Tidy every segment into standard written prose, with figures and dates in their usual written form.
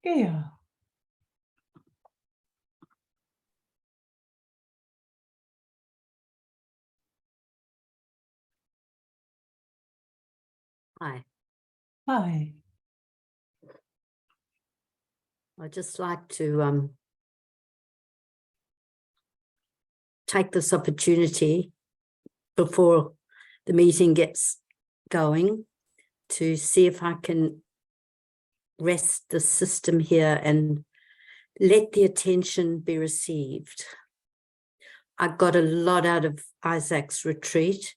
Ja. Hi. Hi. I'd just like to take this opportunity before the meeting gets going to see if I can rest the system here and let the attention be received. I got a lot out of Isaac's retreat,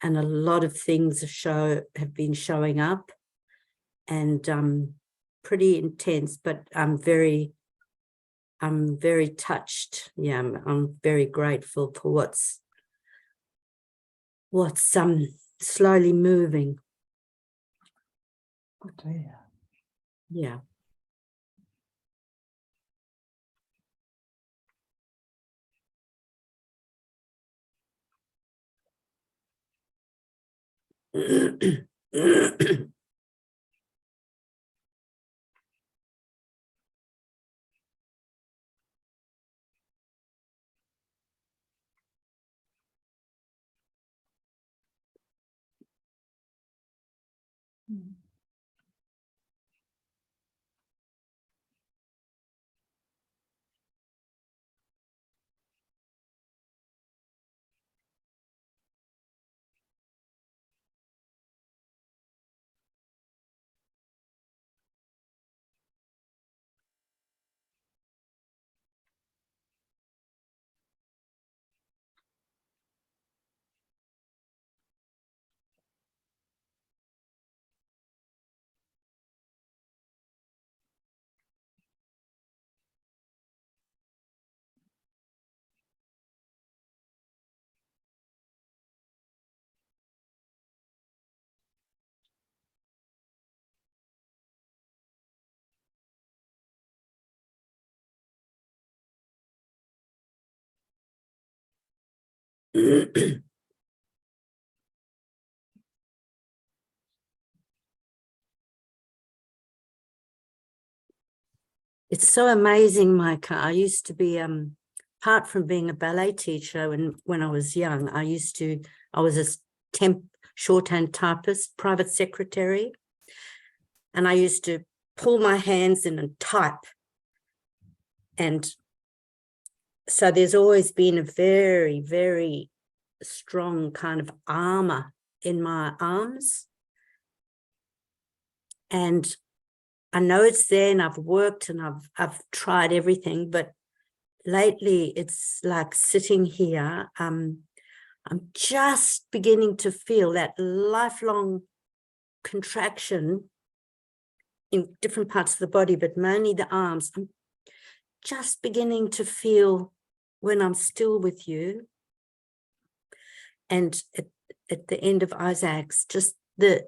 and a lot of things have been showing up, and pretty intense, but I'm very touched. Yeah, I'm very grateful for what's slowly moving. Good to hear. Yeah. It's so amazing, Meike. I used to be, apart from being a ballet teacher when I was young, I was a temp shorthand typist, private secretary, and I used to pull my hands in and type. And so there's always been a very, very strong kind of armor in my arms. And I know it's there, and I've worked and I've tried everything, but lately it's like sitting here, I'm just beginning to feel that lifelong contraction in different parts of the body, but mainly the arms. I'm just beginning to feel when I'm still with you. And at the end of Isaac's, just the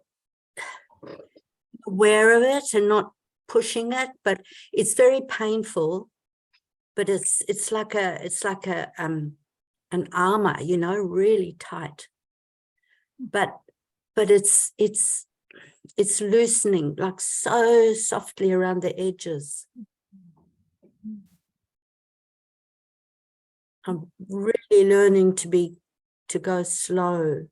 aware of it and not pushing it, but it's very painful. But it's like an armor, really tight. But it's loosening, like so softly around the edges. I'm really learning to go slow.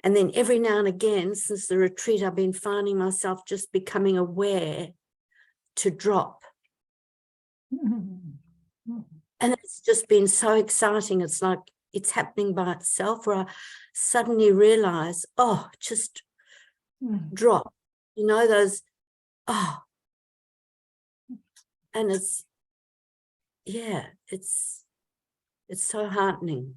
And then every now and again, since the retreat, I've been finding myself just becoming aware to drop. And it's just been so exciting. It's like it's happening by itself, where I suddenly realize, just drop, those, and it's so heartening.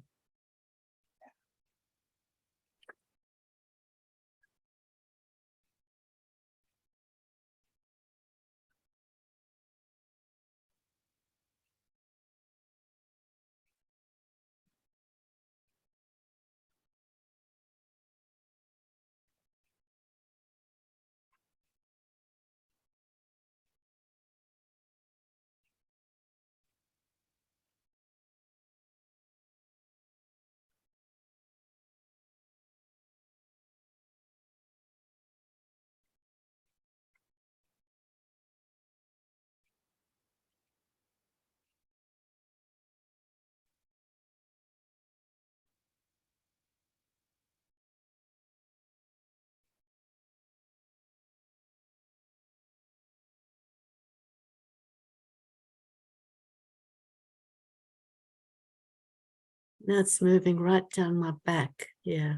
Now it's moving right down my back. Yeah.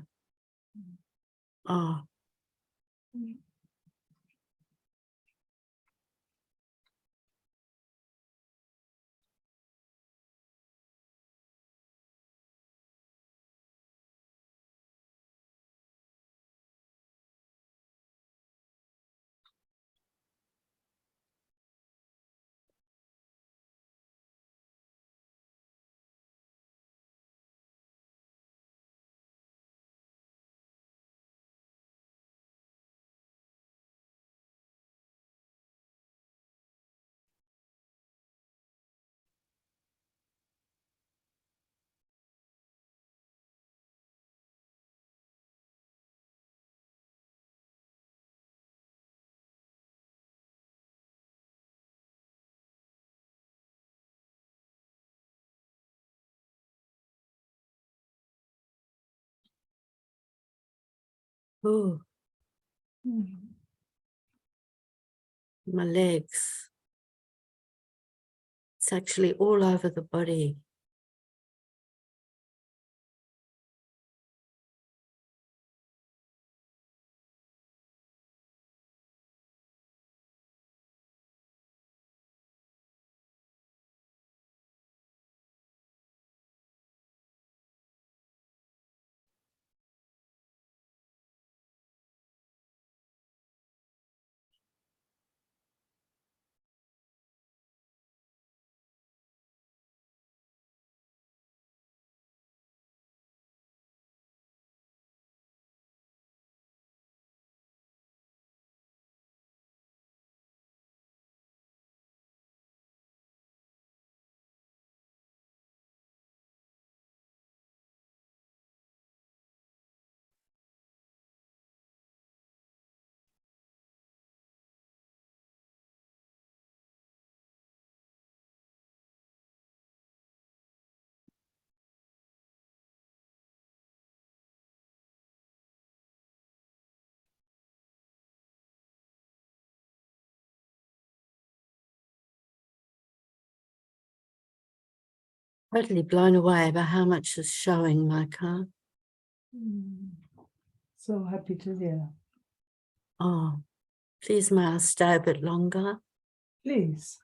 Oh. Oh, my legs. It's actually all over the body. Totally blown away by how much is showing, Meike. So happy to hear. Oh, please may I stay a bit longer? Please.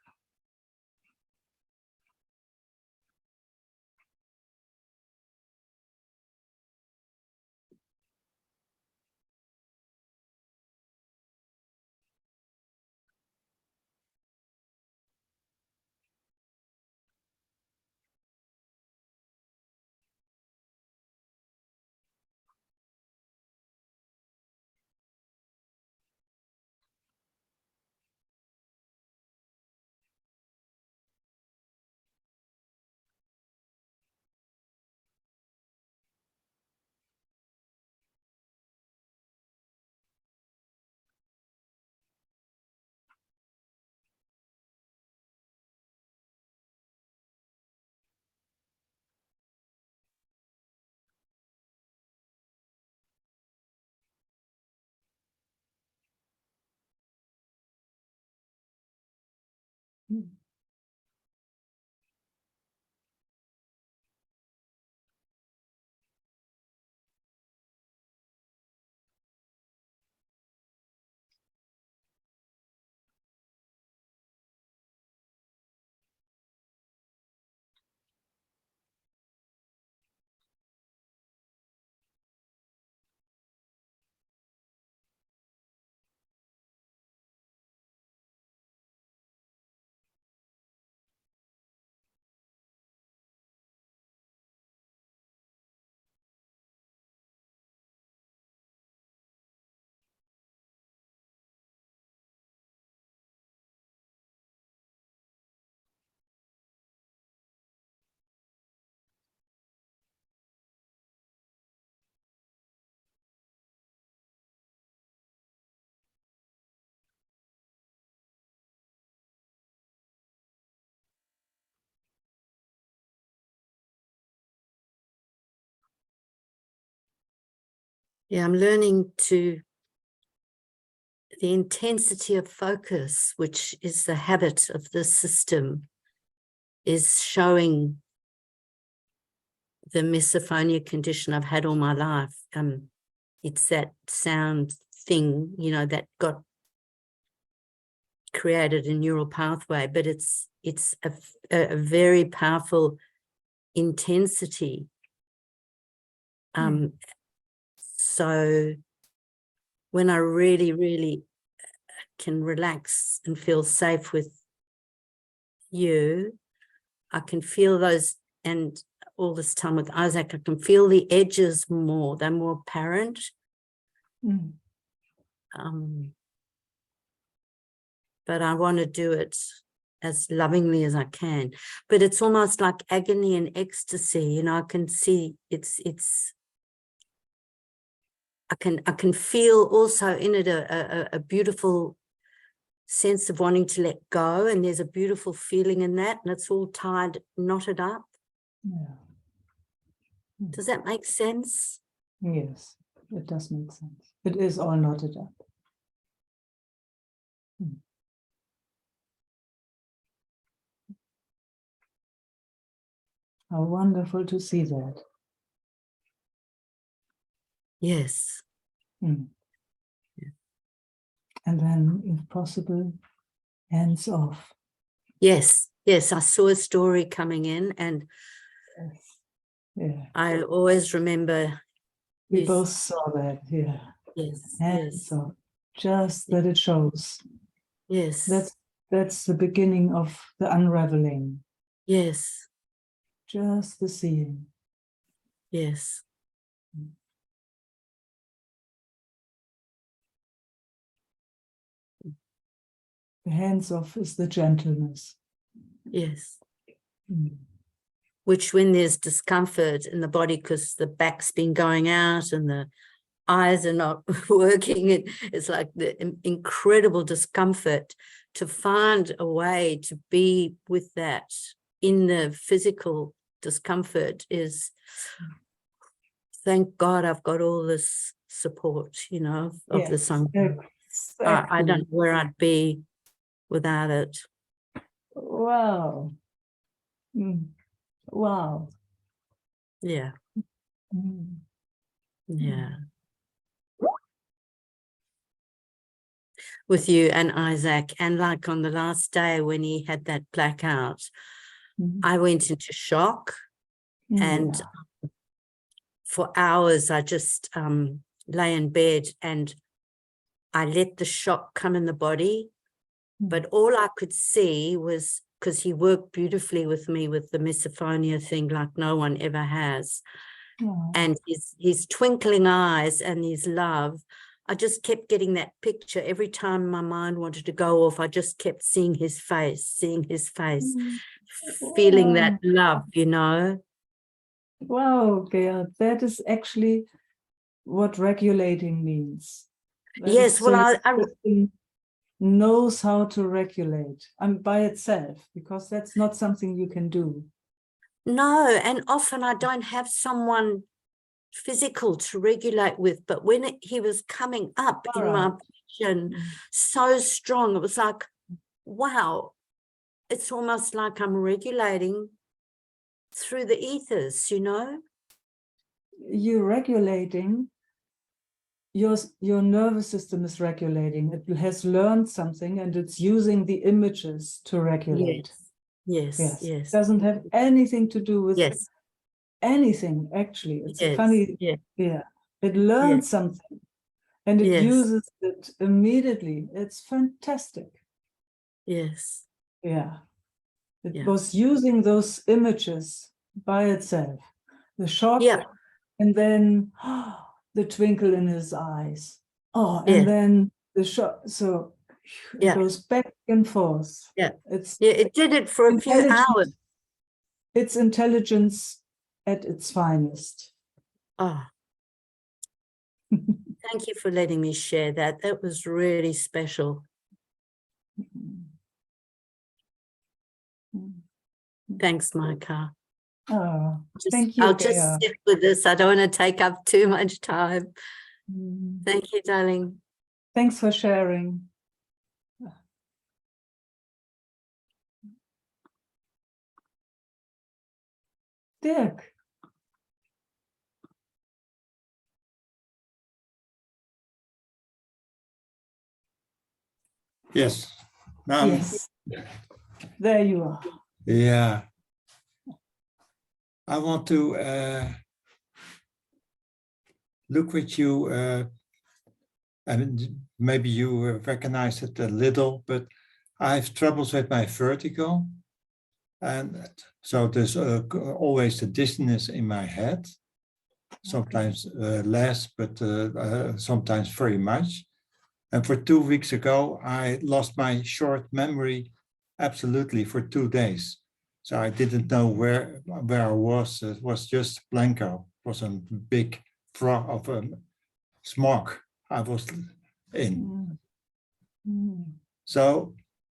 Yeah, I'm learning the intensity of focus, which is the habit of this system, is showing the misophonia condition I've had all my life. It's that sound thing, you know, that got created a neural pathway, but it's a very powerful intensity. So when I really, really can relax and feel safe with you, I can feel those, and all this time with Isaac, I can feel the edges more, they're more apparent. But I want to do it as lovingly as I can. But it's almost like agony and ecstasy, you know. I can see I can feel also in it a beautiful sense of wanting to let go, and there's a beautiful feeling in that, and it's all tied, knotted up. Does that make sense? Yes, it does make sense. It is all knotted up. How wonderful to see that. Yes. And then, if possible, hands off. Yes, yes. I saw a story coming in, and I always remember. We both saw that, Yes, hands off. Just that it shows. Yes. That's the beginning of the unraveling. Yes. Just the seeing. Yes. The hands off is the gentleness. Yes. Which, when there's discomfort in the body because the back's been going out and the eyes are not working, it's like the incredible discomfort. To find a way to be with that in the physical discomfort is, thank God I've got all this support, you know, of the song. Exactly. I don't know where I'd be without it. Wow. Wow. Yeah. Yeah. With you and Isaac, and like on the last day when he had that blackout, I went into shock, and for hours I just lay in bed and I let the shock come in the body. But all I could see was, because he worked beautifully with me with the misophonia thing like no one ever has, and his twinkling eyes and his love, I just kept getting that picture. Every time my mind wanted to go off, I just kept seeing his face, feeling that love, you know. Wow, Gail, that is actually what regulating means. Yes, well, I knows how to regulate by itself, because that's not something you can do. No, and often I don't have someone physical to regulate with, but when he was coming up in my vision so strong, it was like, wow, it's almost like I'm regulating through the ethers, you know. You're regulating, your nervous system is regulating. It has learned something and it's using the images to regulate. Yes. It doesn't have anything to do with anything, actually. It's a funny, it learned something and it uses it immediately. It's fantastic. Yes. It was using those images by itself. The shock, and then the twinkle in his eyes. And then the shock. So it goes back and forth. It did it for a few hours. It's intelligence at its finest. Thank you for letting me share that. That was really special. Thanks, Meike. Thank you. I'll just sit with this. I don't want to take up too much time. Thank you, darling. Thanks for sharing. Dirk. Yes. Now, Yes. There you are. yeah. I want to look with you, and maybe you recognize it a little, but I have troubles with my vertigo. And so there's always the dizziness in my head, sometimes less, but sometimes very much. And for 2 weeks ago, I lost my short memory absolutely for 2 days. So I didn't know where I was. It was just blanco. It was a big frog of smog I was in. So,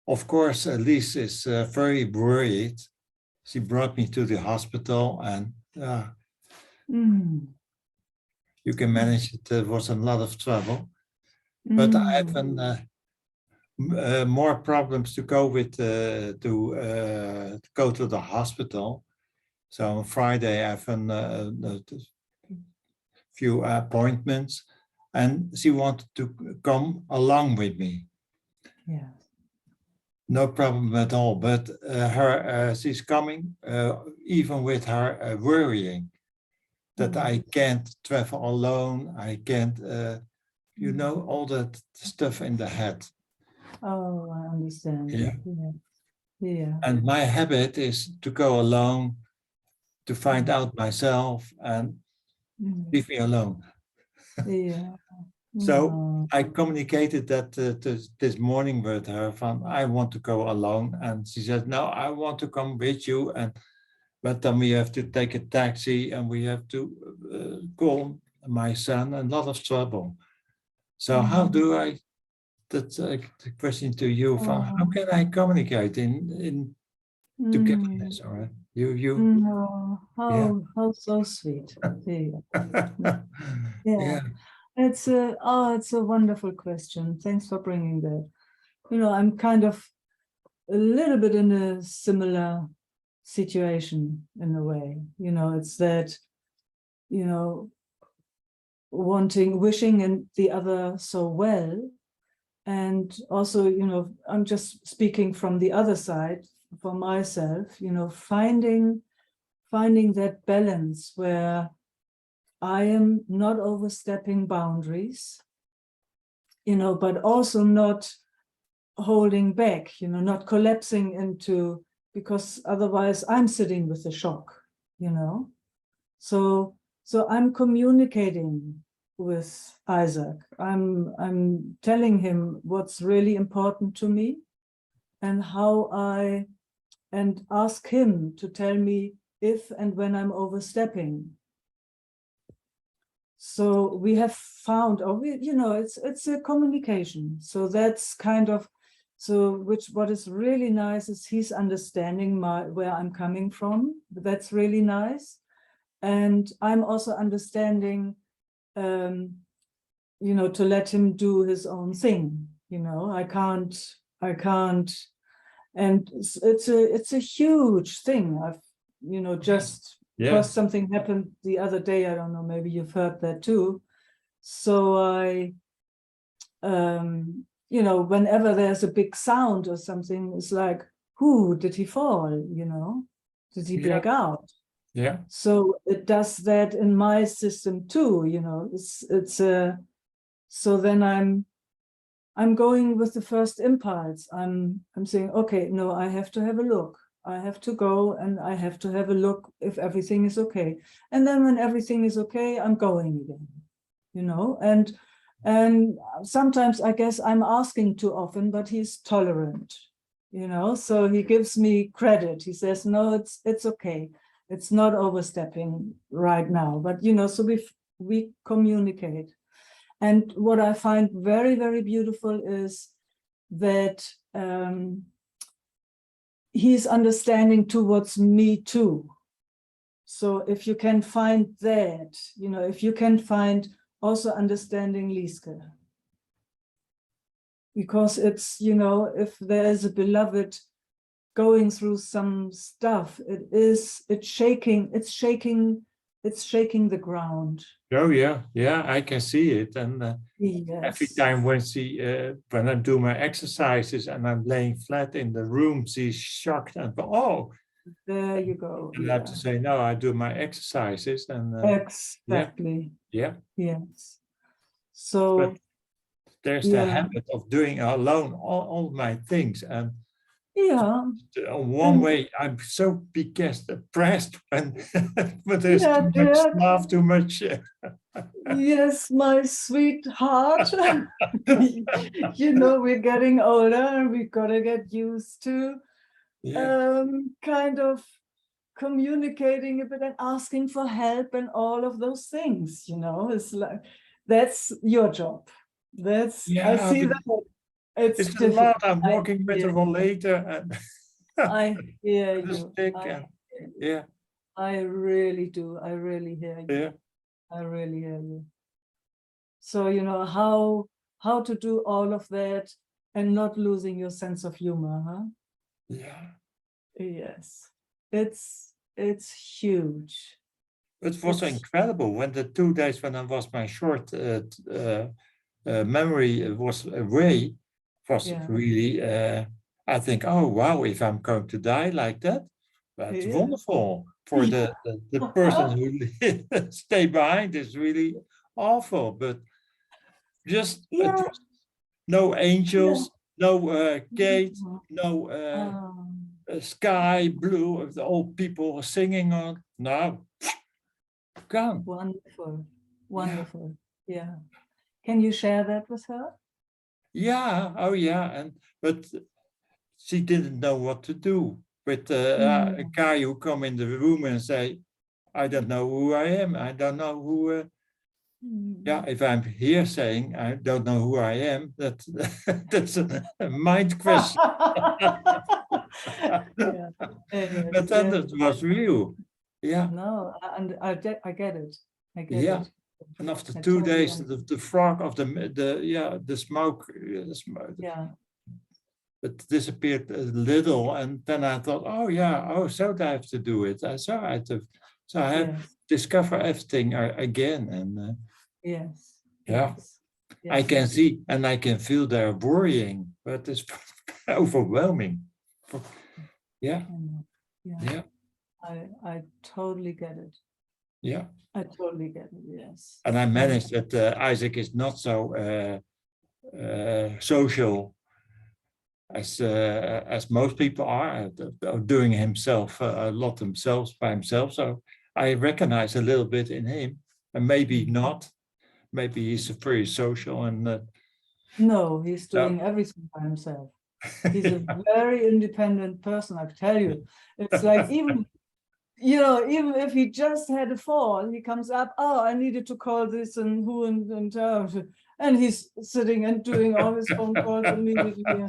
of course, Elise is very worried. She brought me to the hospital, and you can manage it. There was a lot of trouble. But I have more problems to go with to go to the hospital. So on Friday I have a few appointments, and she wanted to come along with me. Yeah. No problem at all. But she's coming even with her worrying that I can't travel alone. I can't, you know, all that stuff in the head. Oh, I understand. Yeah. Yeah. And my habit is to go alone, to find out myself, and leave me alone. Yeah. So I communicated that this morning with her, from I want to go alone, and she said, no, I want to come with you, but then we have to take a taxi, and we have to call my son, a lot of trouble. So how do I? That's the question to you. How can I communicate in togetherness? Or yeah. How so sweet. Yeah. Yeah. It's a wonderful question. Thanks for bringing that. You know, I'm kind of a little bit in a similar situation in a way. You know, it's that, you know, wishing and the other so well. And also, you know, I'm just speaking from the other side for myself, you know, finding that balance where I am not overstepping boundaries, you know, but also not holding back, you know, not collapsing into, because otherwise I'm sitting with the shock, you know. So I'm communicating with Isaac. I'm telling him what's really important to me and and ask him to tell me if and when I'm overstepping. So we have found, you know, it's a communication. So that's kind of, what is really nice is he's understanding where I'm coming from. That's really nice. And I'm also understanding, you know, to let him do his own thing. You know, I can't, and it's a huge thing. I've, you know, just because something happened the other day, I don't know, maybe you've heard that too. So I, you know, whenever there's a big sound or something, it's like, who did he fall? You know, did he black out? Yeah. So it does that in my system too, you know. So then I'm going with the first impulse. I'm saying, okay, no, I have to have a look. I have to go and I have to have a look if everything is okay. And then when everything is okay, I'm going again, you know. And sometimes I guess I'm asking too often, but he's tolerant, you know. So he gives me credit. He says, no, it's okay. It's not overstepping right now, but you know, so we communicate. And what I find very, very beautiful is that he's understanding towards me too. So if you can find that, you know, if you can find also understanding Lieske, because it's, you know, if there is a beloved going through some stuff, it's shaking it's shaking the ground. Oh yeah, yeah, I can see it. And every Yes. time when I do my exercises and I'm laying flat in the room, she's shocked and oh, There you go. and I have to say no, I do my exercises and Exactly. yeah. Yes. So But there's the yeah, habit of doing alone all my things, and yeah, one and way I'm so depressed when but there's yeah, too much dear. stuff, too much. Yes, my sweetheart. You know, we're getting older and we've got to get used to Yeah, kind of communicating a bit and asking for help and all of those things, you know. It's like that's your job. That's I yeah, see but that it's it's a difficult. lot. I'm I walking with hear a rollator and I hear a you. stick, I and hear you. yeah, I really do. I really hear you. yeah, I really hear you. So, you know, how to do all of that and not losing your sense of humor, huh? yeah. Yes. It's huge. It was It's incredible when the 2 days when I was my short memory was away, was yeah. really, I think, oh, wow, if I'm going to die like that, that's Yeah. wonderful. For the person who stay behind is really awful, but just it Yeah. was no Yeah. angels, no gate, Mhm. no Um, sky blue, of the old people singing on. No, gone. wonderful. Yeah. Wonderful. Yeah. Can you share that with her? Yeah, oh yeah, but she didn't know what to do with a Mm. guy who come in the room and say, "I don't know who I am. I don't know who." Yeah, Mm. if I'm here saying I don't know who I am, that's a mind question. Yeah. But Yes, then yes. it was real. Yeah, No, and I get it. I get yeah. it. And after I two totally days, understand. the frog of the smoke, Yeah. it disappeared a little, and then I thought, oh yeah, oh so I have to do it. So I have Yes. discover everything again, and Yes. yeah, Yes. I Yes. can see and I can feel their worrying, but it's overwhelming. Yeah, I know. Yeah. yeah, I totally get it. yeah. I totally get it. Yes. And I And managed that Isaac is not so social as most people are, doing himself a lot themselves by himself. So I recognize a little bit in him, and maybe not. Maybe he's very social and no, he's no. doing everything by himself. He's a very independent person, I tell you. It's like even, you know, even if he just had a fall, he comes up, oh, I needed to call this and who and he's sitting and doing all his phone calls immediately.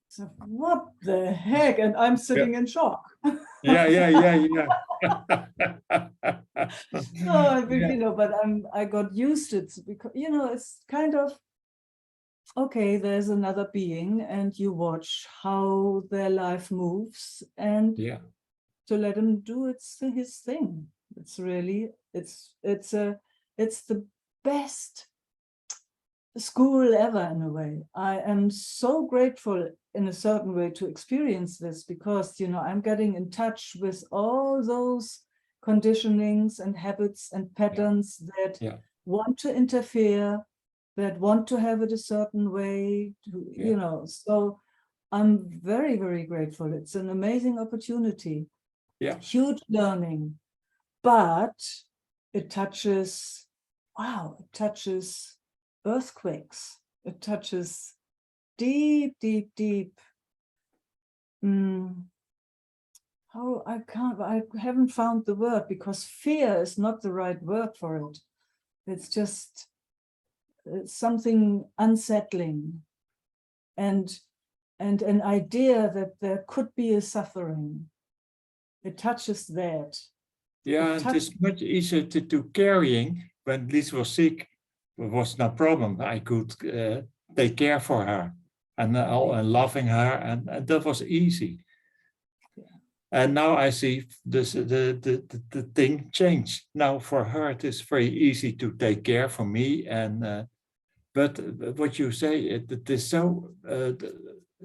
So what the heck? And I'm Yeah, sitting in shock. yeah, yeah, yeah, No, but, yeah, you know, but I got used to it because, you know, it's kind of, okay, there's another being and you watch how their life moves and yeah, to let him do his thing. It's really, it's the best school ever in a way. I am so grateful in a certain way to experience this because, you know, I'm getting in touch with all those conditionings and habits and patterns that yeah, want to interfere, that want to have it a certain way, yeah, you know. So I'm very, very grateful. It's an amazing opportunity, yeah, huge learning, but it touches, wow, it touches earthquakes. It touches deep, deep, deep. How I haven't found the word because fear is not the right word for it. It's just something unsettling and an idea that there could be a suffering. It touches that. yeah. It And touches. it's much easier to do carrying. When Liz was sick, it was no problem. I could take care for her and loving her, and that was easy. And now I see this the thing change. Now for her, it is very easy to take care for me. And but what you say, it is so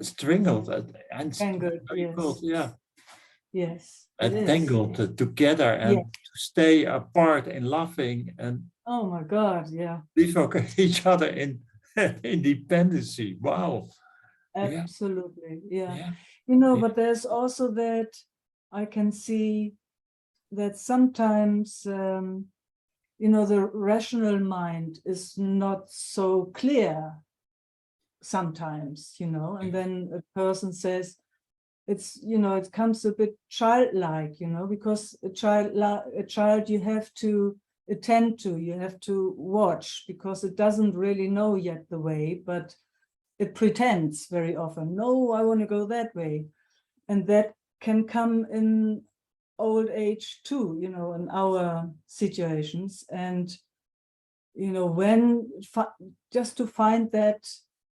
strangled and Tangled, yes. yeah, Yes, it is. tangled together and Yeah. to stay apart and laughing and Oh my God, yeah. leave each other in independency. Wow. Yeah, Absolutely, yeah. yeah, You know, yeah, but there's also that I can see that sometimes, you know, the rational mind is not so clear sometimes, you know, and then a person says, it's, you know, it comes a bit childlike, you know, because a child you have to attend to, you have to watch, because it doesn't really know yet the way, but it pretends very often, no, I want to go that way. And that can come in old age too, you know, in our situations. And, you know, when just to find that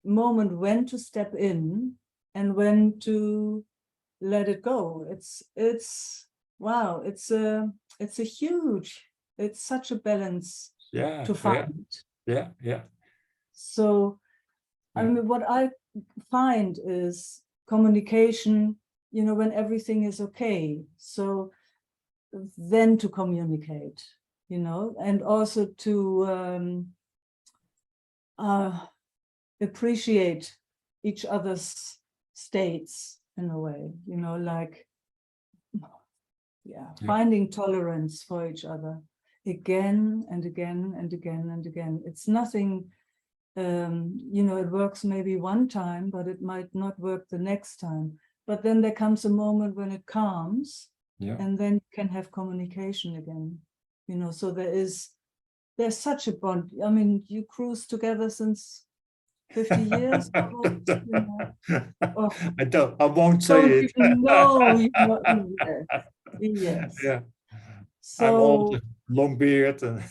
moment when to step in and when to let it go. It's wow, it's such a balance yeah, to find. yeah. So I mean, what I find is communication, you know, when everything is okay. So then to communicate, you know, and also to appreciate each other's states in a way, you know, like, yeah, finding tolerance for each other again and again and again and again. It's nothing, you know, it works maybe one time, but it might not work the next time. But then there comes a moment when it calms, and then you can have communication again, you know. So there's such a bond. I mean, you cruise together since 50 years almost, you know. Oh, I won't say don't it. even know, you know. Yes, yes. Yeah, I'm old, So long beard, and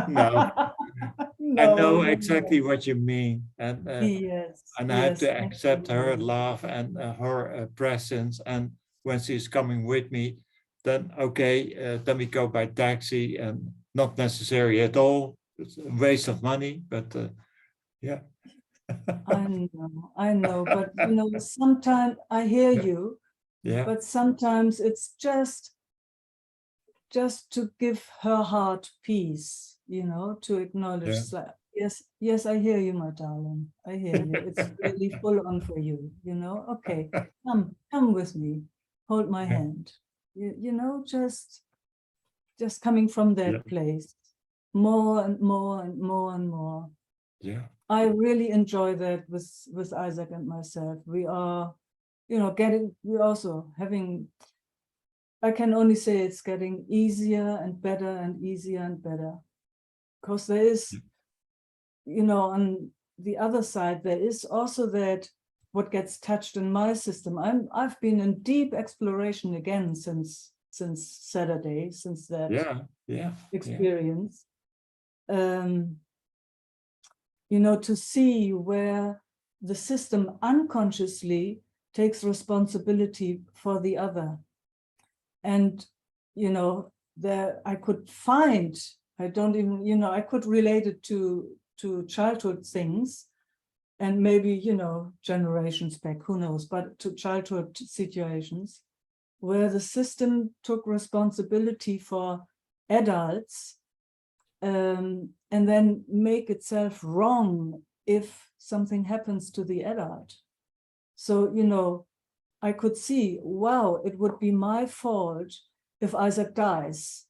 no, I no, know no, exactly no. what you mean, and Yes, I have yes, to accept her absolutely. love and her presence. And when she's coming with me, then okay, then we go by taxi, and not necessary at all. It's a waste of money, but yeah. I know, but you know, sometimes I hear Yeah, you, yeah, but sometimes it's just to give her heart peace, you know, to acknowledge yeah. that, yes, yes, I hear you, my darling. I hear you. It's really full on for you, you know. Okay, come with me, hold my Yeah, hand. You know, just coming from yeah, that place, more and more and more and more. yeah, I really enjoy that with Isaac and myself. We are, you know, we're also having, I can only say it's getting easier and better and easier and better. Because there is, you know, on the other side, there is also that what gets touched in my system. I've been in deep exploration again since Saturday, since that yeah. experience. You know, to see where the system unconsciously takes responsibility for the other. And, you know, there I could find, I don't even, you know, I could relate it to childhood things, and maybe, you know, generations back, who knows, but to childhood situations where the system took responsibility for adults, and then make itself wrong if something happens to the adult. So, you know, I could see, wow, it would be my fault if Isaac dies.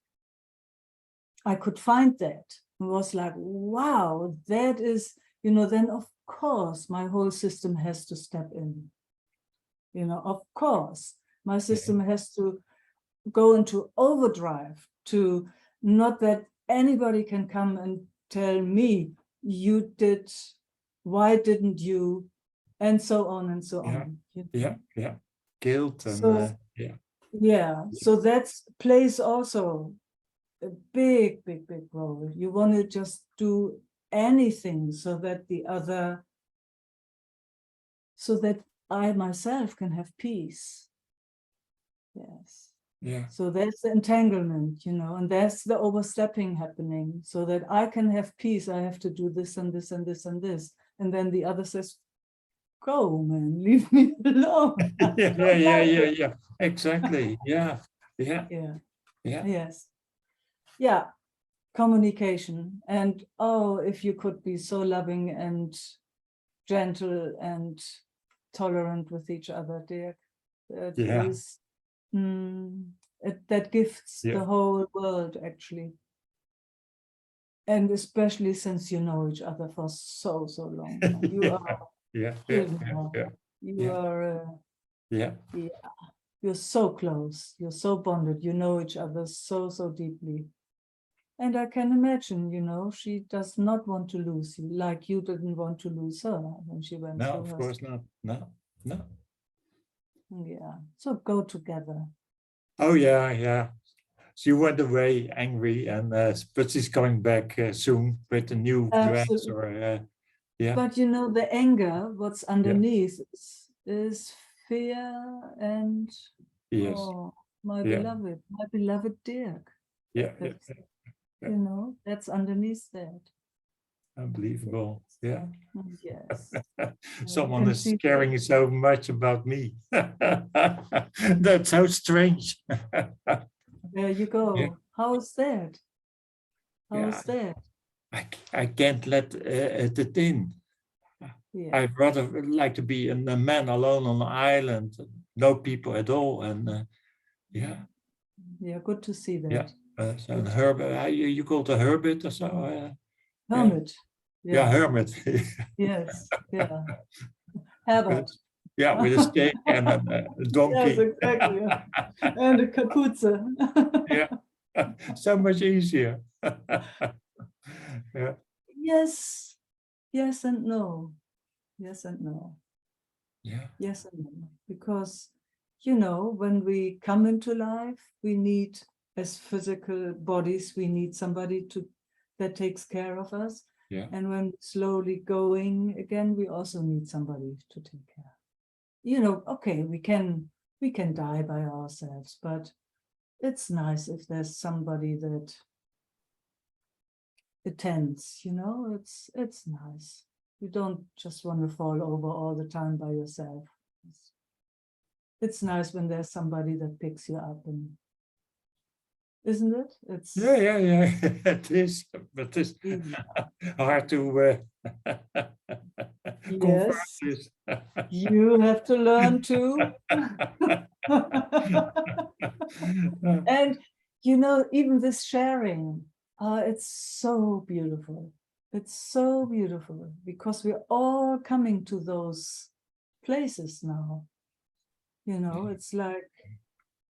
I could find that. It was like, wow, that is, you know, then of course my whole system has to step in. You know, of course, my system has to go into overdrive to not that anybody can come and tell me you did, why didn't you, and so on and so on. Yeah. Guilt and So yeah, so that plays also a big role. You want to just do anything so that the other, so that I myself can have peace. Yes. Yeah. So there's the entanglement, you know, and there's the overstepping happening. So that I can have peace, I have to do this and this and this and this. And then the other says, go, man, leave me alone. Yeah. Exactly. Yeah. Yeah. Yeah. Yes. Yeah. Communication. And oh, if you could be so loving and gentle and tolerant with each other, dear. That Yeah. is, that gifts Yeah. the whole world, actually. And especially since you know each other for so long. You are Yeah. children now. You are, Yeah. you're so close. You're so bonded. You know each other so deeply. And I can imagine, you know, she does not want to lose you, like you didn't want to lose her when she went No, through of her. course not. No. Yeah. So go together. Oh yeah. She went away angry, and but she's coming back soon with a new dress. Absolutely. Or yeah. But you know, the anger, what's underneath is fear and Yes. oh, my beloved Dirk. Yeah. You know, that's underneath that. Unbelievable. Yeah. Yes. Someone And is caring so much about me. That's so strange. There you go. Yeah. How's that? How's that? I can't let it in. Yeah. I'd rather like to be a man alone on an island, no people at all, and yeah. Yeah, good to see that. Yeah. So a hermit, you call it a hermit or so? Hermit. Yeah, hermit. Yes. Yeah. Herbert. Yeah, with a stick and a donkey. Yes, exactly. And a kapuze. Yeah, so much easier. Yeah. Yes. Yes and no. Yes and no. Yeah. Yes and no. Because, you know, when we come into life, we need, as physical bodies, we need somebody that takes care of us. Yeah. And when we're slowly going again, we also need somebody to take care. You know, okay, we can die by ourselves, but it's nice if there's somebody that attends, you know, it's nice. You don't just want to fall over all the time by yourself. It's nice when there's somebody that picks you up, and isn't it? It's Yeah. It is, but it's hard to convert yes. this. You have to learn to. And you know, even this sharing, it's so beautiful. It's so beautiful because we're all coming to those places now. You know, it's like,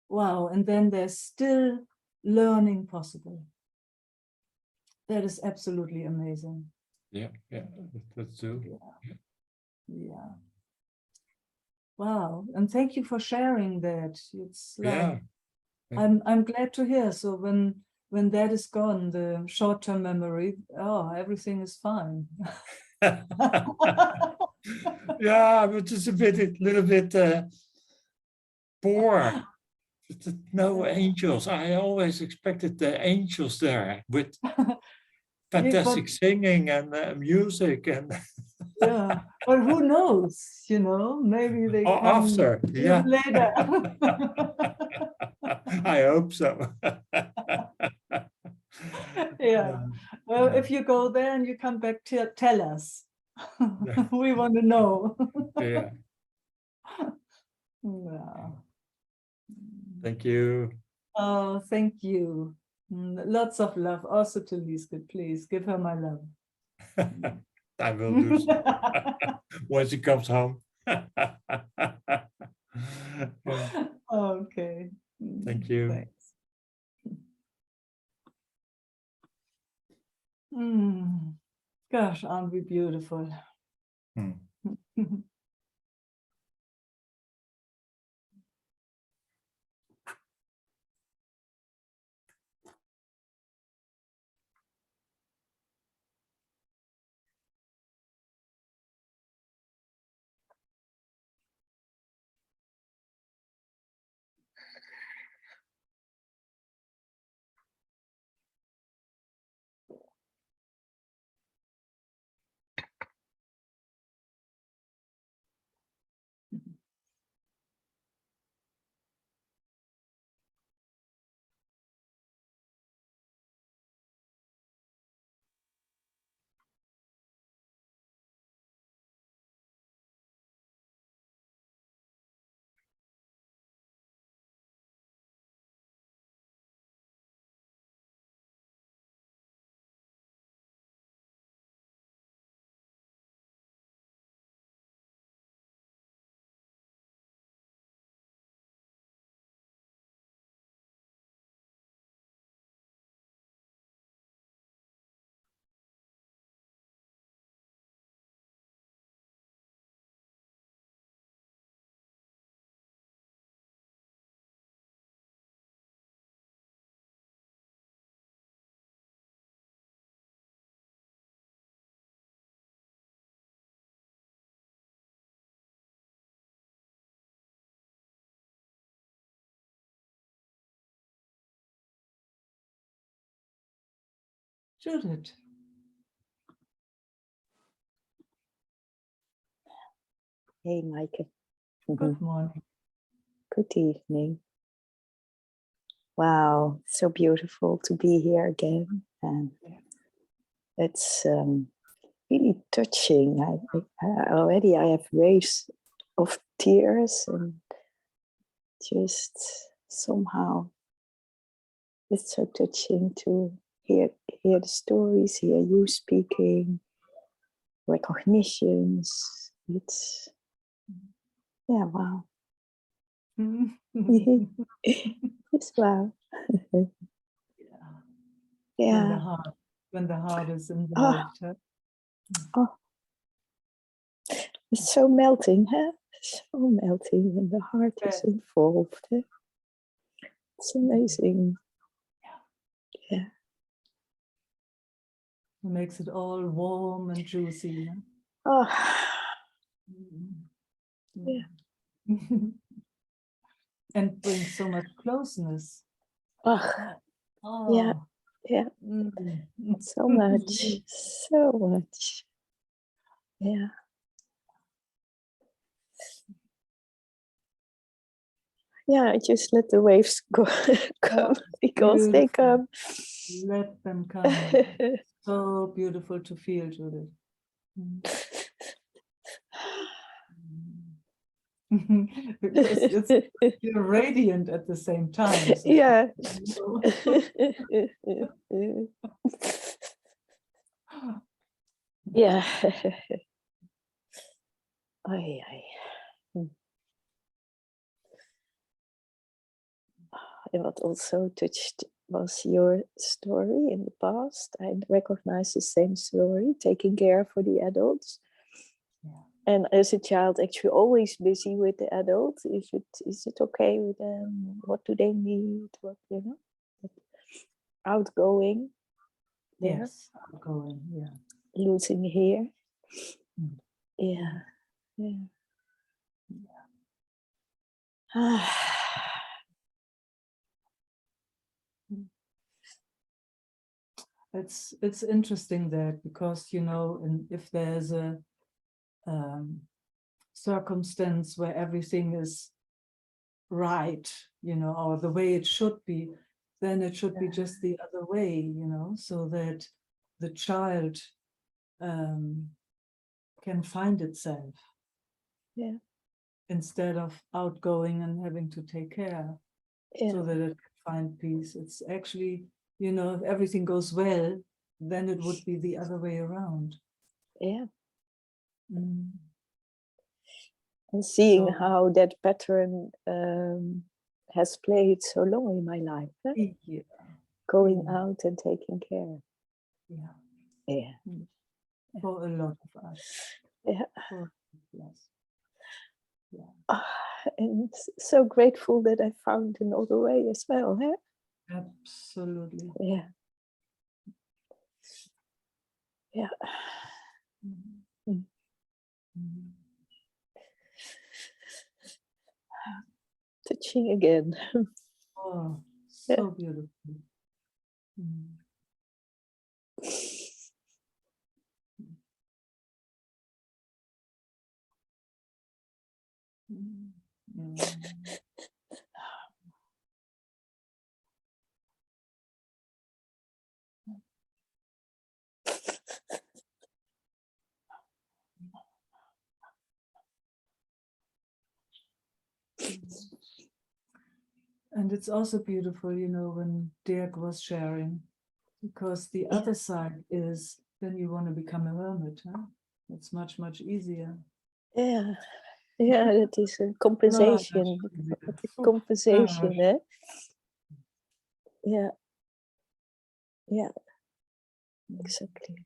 wow. And then there's still learning possible. That is absolutely amazing. Yeah, that's true. Yeah. Wow. And thank you for sharing that. It's like, I'm glad to hear. So when that is gone, the short-term memory, everything is fine. Yeah, but it's a little bit poor. No angels. I always expected the angels there with fantastic singing and music and. Yeah, but who knows? You know, maybe they come after. Yeah. later. I hope so. Yeah. Well, if you go there and you come back, tell us. We want to know. Yeah. Yeah. Thank you. Oh, thank you. Lots of love. Also to Lisbeth, please give her my love. I will do so once she comes home. Yeah. Okay. Thank you. Thanks. Gosh, aren't we beautiful? Judith. Hey, Meike. Good morning. Good evening. Wow, so beautiful to be here again, and it's really touching. I have waves of tears, and just somehow it's so touching to hear the stories, hear you speaking, recognitions. It's wow. It's wow. Yeah. When the heart is involved. Oh, it's so melting, huh? So melting when the heart is involved. Huh? It's amazing. Yeah. It makes it all warm and juicy. Huh? Oh. Yeah. And brings so much closeness. Oh. Yeah. Yeah. So much. So much. Yeah. Yeah, I just let the waves go come because they come. Let them come. So beautiful to feel, Judith. Because you're radiant at the same time. So Yeah. Yeah. What also touched was your story in the past. I recognize the same story, taking care for the adults. Yeah. And as a child, actually always busy with the adults. Is it okay with them? What do they need? What, outgoing. There. Yes, outgoing, yeah. Losing here. Mm. Yeah. Yeah. It's interesting that because, and if there's a circumstance where everything is right, or the way it should be, then it should be just the other way, so that the child can find itself. Yeah. Instead of outgoing and having to take care, so that it can find peace. It's actually, if everything goes well, then it would be the other way around. Yeah. Mm. And seeing how that pattern has played so long in my life. Huh? Yeah. Going out and taking care. Yeah. Yeah. For a lot of us. Yeah. Yes. Yeah. And so grateful that I found another way as well. Huh? Absolutely. Yeah. Yeah. Mm-hmm. Mm-hmm. Touching again. Oh, so beautiful. Mm. Mm. And it's also beautiful, when Dirk was sharing, because the other side is then you want to become a hermit. Huh? It's much, much easier. Yeah. Yeah, that is a compensation. Compensation, eh? Yeah. Yeah. Exactly.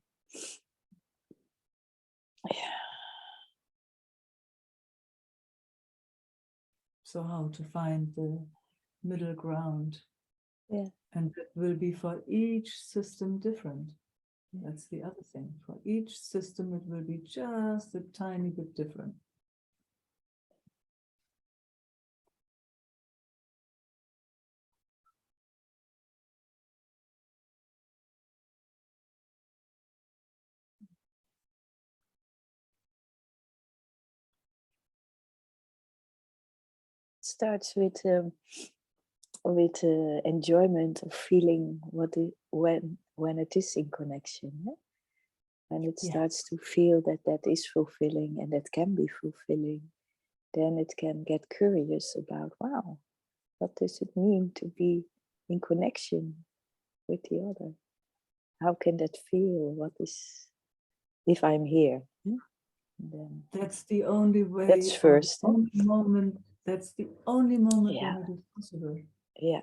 Yeah. So how to find the middle ground? Yeah. And it will be for each system different. That's the other thing. For each system, it will be just a tiny bit different. starts with enjoyment of feeling when it is in connection. When it starts to feel that is fulfilling and that can be fulfilling, then it can get curious about, wow, what does it mean to be in connection with the other? How can that feel? What is, if I'm here? Then that's the only way. that's first. The only moment. That's the only moment when it is possible. Yeah.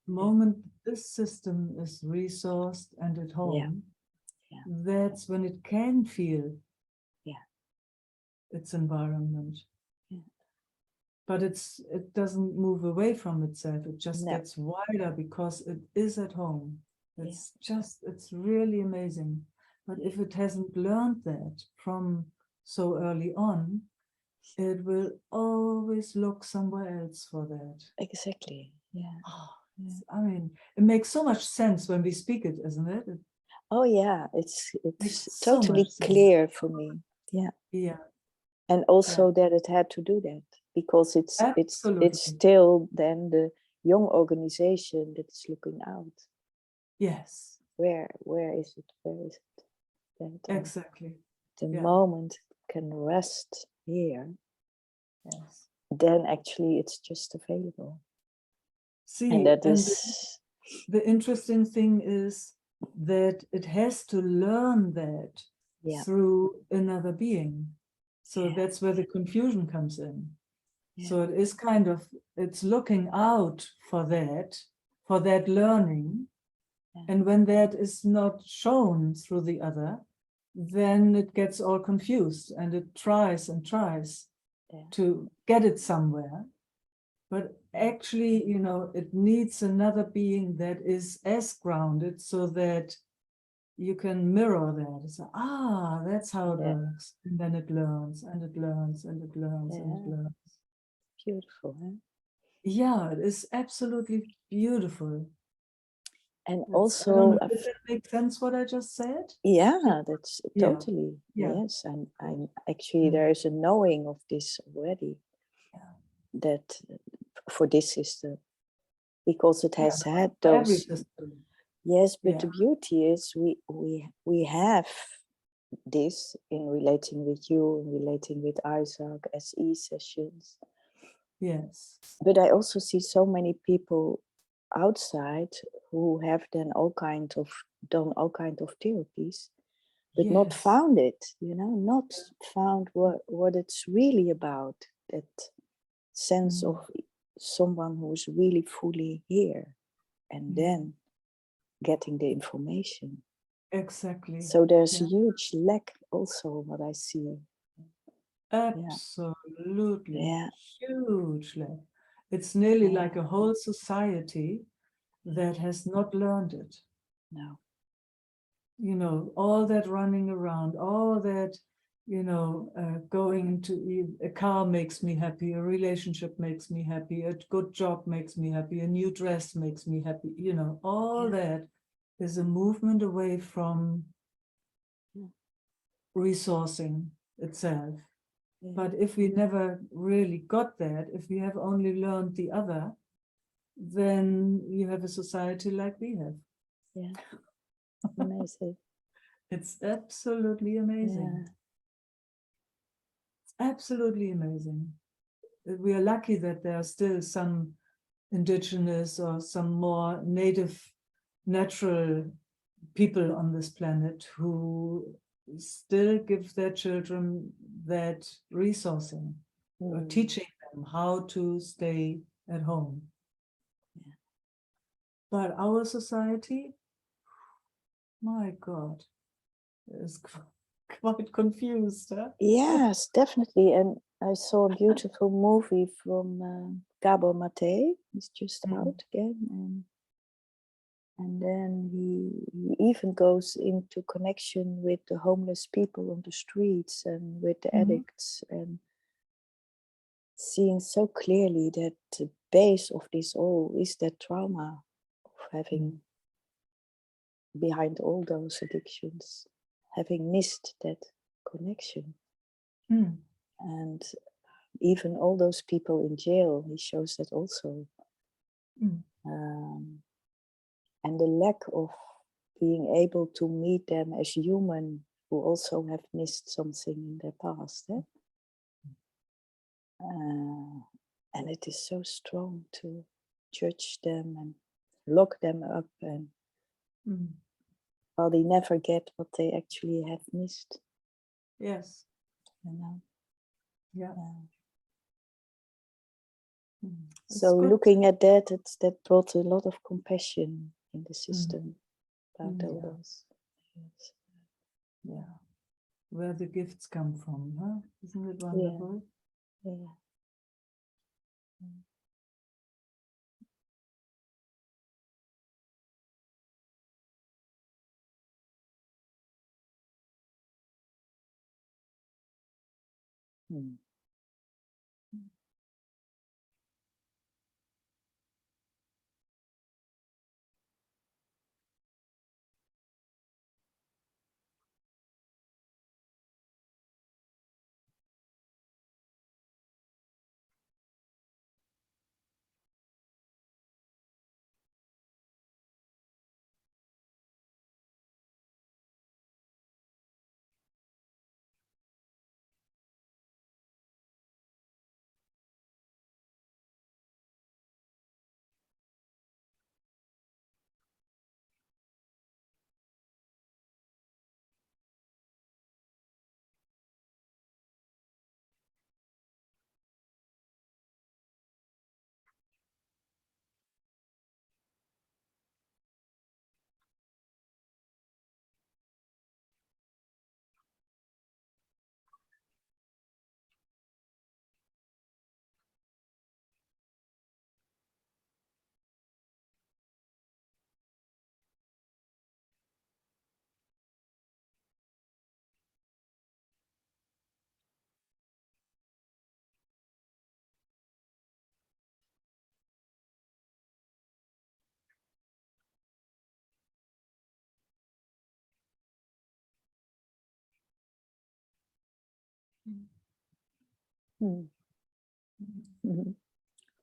Moment this system is resourced and at home, that's when it can feel its environment. But it doesn't move away from itself. It just gets wider because it is at home. It's it's really amazing. But if it hasn't learned that from so early on, it will always look somewhere else for that. Exactly. Yeah. I mean, it makes so much sense when we speak it, isn't it? Oh yeah, it's so totally clear for me. Yeah. Yeah. And also that it had to do that because it's still then the young organization that's looking out. Yes. Where is it? Where is it? That, exactly. The moment it can rest here, then actually it's just available. See, and that is the interesting thing is that it has to learn that through another being. So that's where the confusion comes in. So it is kind of, it's looking out for that learning. And when that is not shown through the other, then it gets all confused and it tries and tries to get it somewhere. But actually, you know, it needs another being that is as grounded so that you can mirror that. So, that's how it works. And then it learns and it learns and it learns and it learns. Beautiful, huh? Yeah, it is absolutely beautiful. And also, I don't know, does that make sense what I just said? Yeah, that's totally, yes. I'm actually, there is a knowing of this already, that for this system, because it has had those. Every system. Yes, but the beauty is we have this in relating with you, in relating with Isaac, SE sessions. Yes. But I also see so many people outside who have then done all kind of therapies, but not found it, you know, not found what it's really about, that sense of someone who's really fully here, and then getting the information. Exactly. So there's a huge lack also, what I see. Absolutely. Huge lack. It's nearly like a whole society that has not learned it. No. You know, all that running around, all that, you know, going into a car makes me happy, a relationship makes me happy, a good job makes me happy, a new dress makes me happy, you know, all that is a movement away from resourcing itself. But if we never really got that, if we have only learned the other, then you have a society like we have. Yeah, amazing. It's absolutely amazing. Yeah. It's absolutely amazing. We are lucky that there are still some indigenous or some more native, natural people on this planet who still give their children that resourcing, or teaching them how to stay at home. But our society, my God, is quite confused. Huh? Yes, definitely. And I saw a beautiful movie from Gabor Mate. He's just out again. And then he even goes into connection with the homeless people on the streets and with the addicts, and seeing so clearly that the base of this all is that trauma of having, behind all those addictions, having missed that connection. And even all those people in jail, he shows that also. Mm. And the lack of being able to meet them as human who also have missed something in their past. Eh? And it is so strong to judge them and lock them up, and while they never get what they actually have missed. Yes. You know? Yeah. So looking at that, that brought a lot of compassion in the system about all those. Yes. Yeah. Where the gifts come from, huh? Isn't it wonderful? Yeah. Mm. Mm. Mhm.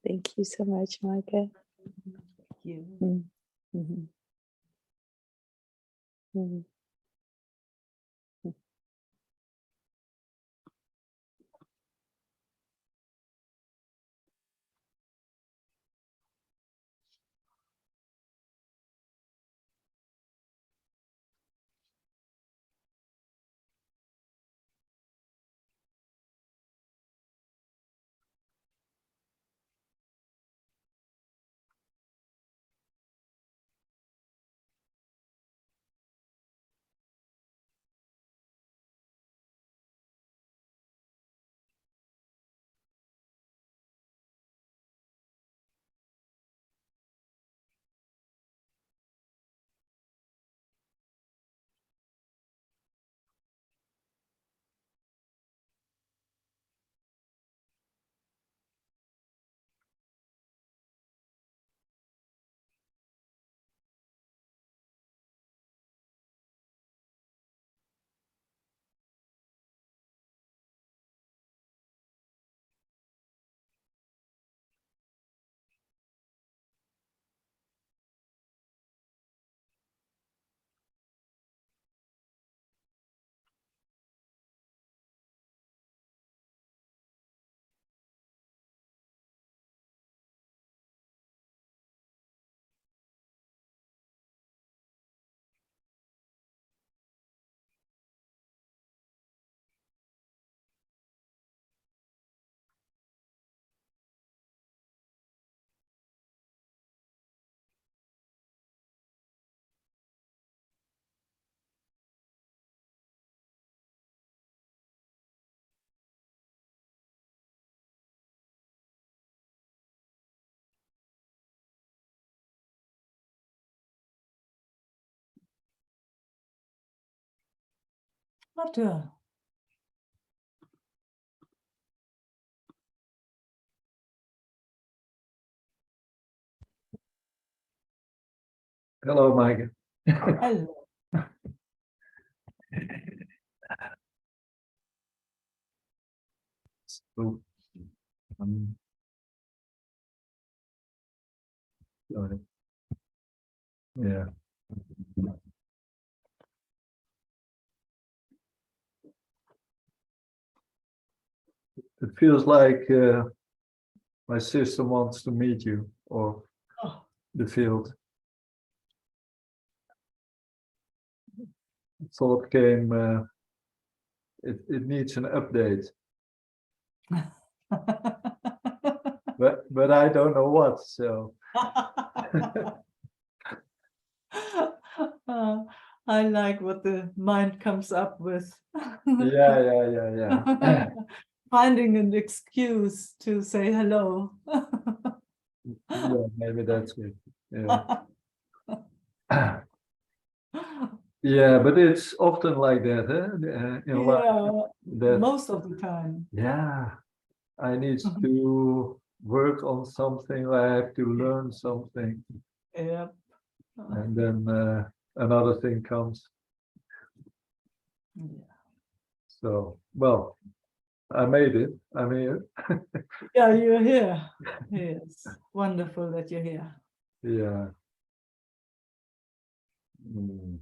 Thank you so much, Meike. Thank you. Mm. Mhm. Mhm. Warte. Hello, Meike. Hello. So, Um, sorry. Yeah. It feels like my sister wants to meet you, or Oh. the field. Thought came, it needs an update, but I don't know what, so. I like what the mind comes up with. Yeah. Finding an excuse to say hello. Yeah, maybe that's it. Yeah. Yeah, but it's often like that, in life. Yeah, That, most of the time. yeah, I need to work on something, I have to learn something, Yeah. and then another thing comes. Yeah. So, well, I made it. I'm here. Yeah, you're here. Yes, wonderful that you're here. Yeah. Mm.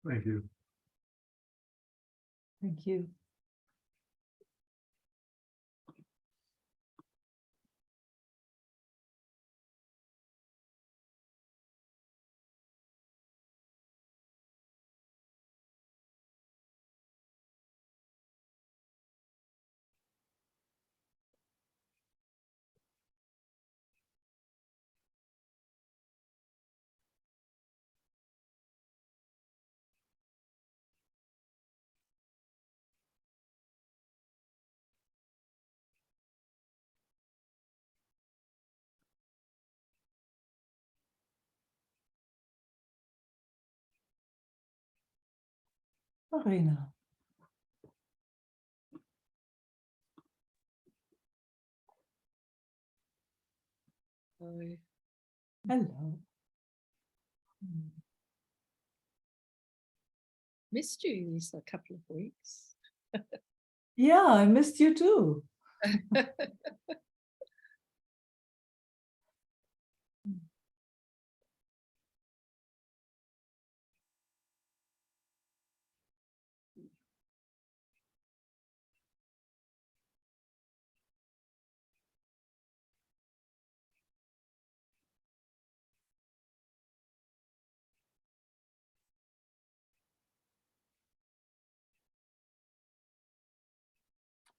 Thank you. Thank you. Marina. Hello. Missed you these a couple of weeks. Yeah, I missed you too.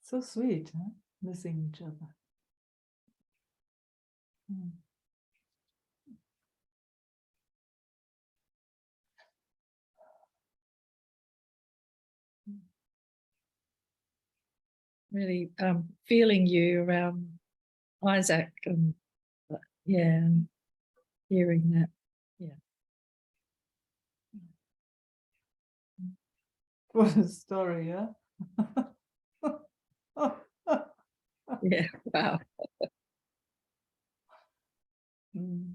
So sweet, huh? Missing each other. Mm. Really feeling you around Isaac, and yeah, and hearing that. Yeah. What a story, yeah? Yeah. Wow. Mm.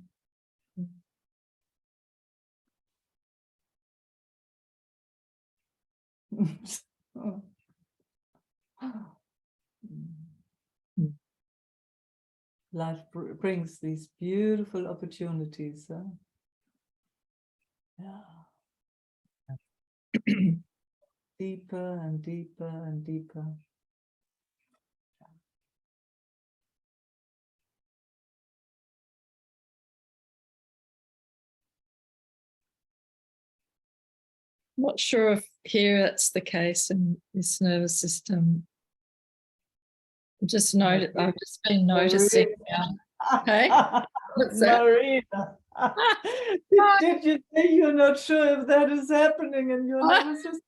Life brings these beautiful opportunities. Huh? Yeah. Deeper and deeper and deeper. Not sure if here it's the case in this nervous system. I've just been noticing. Hey? What's that? Marina, did you say you're not sure if that is happening in your nervous system?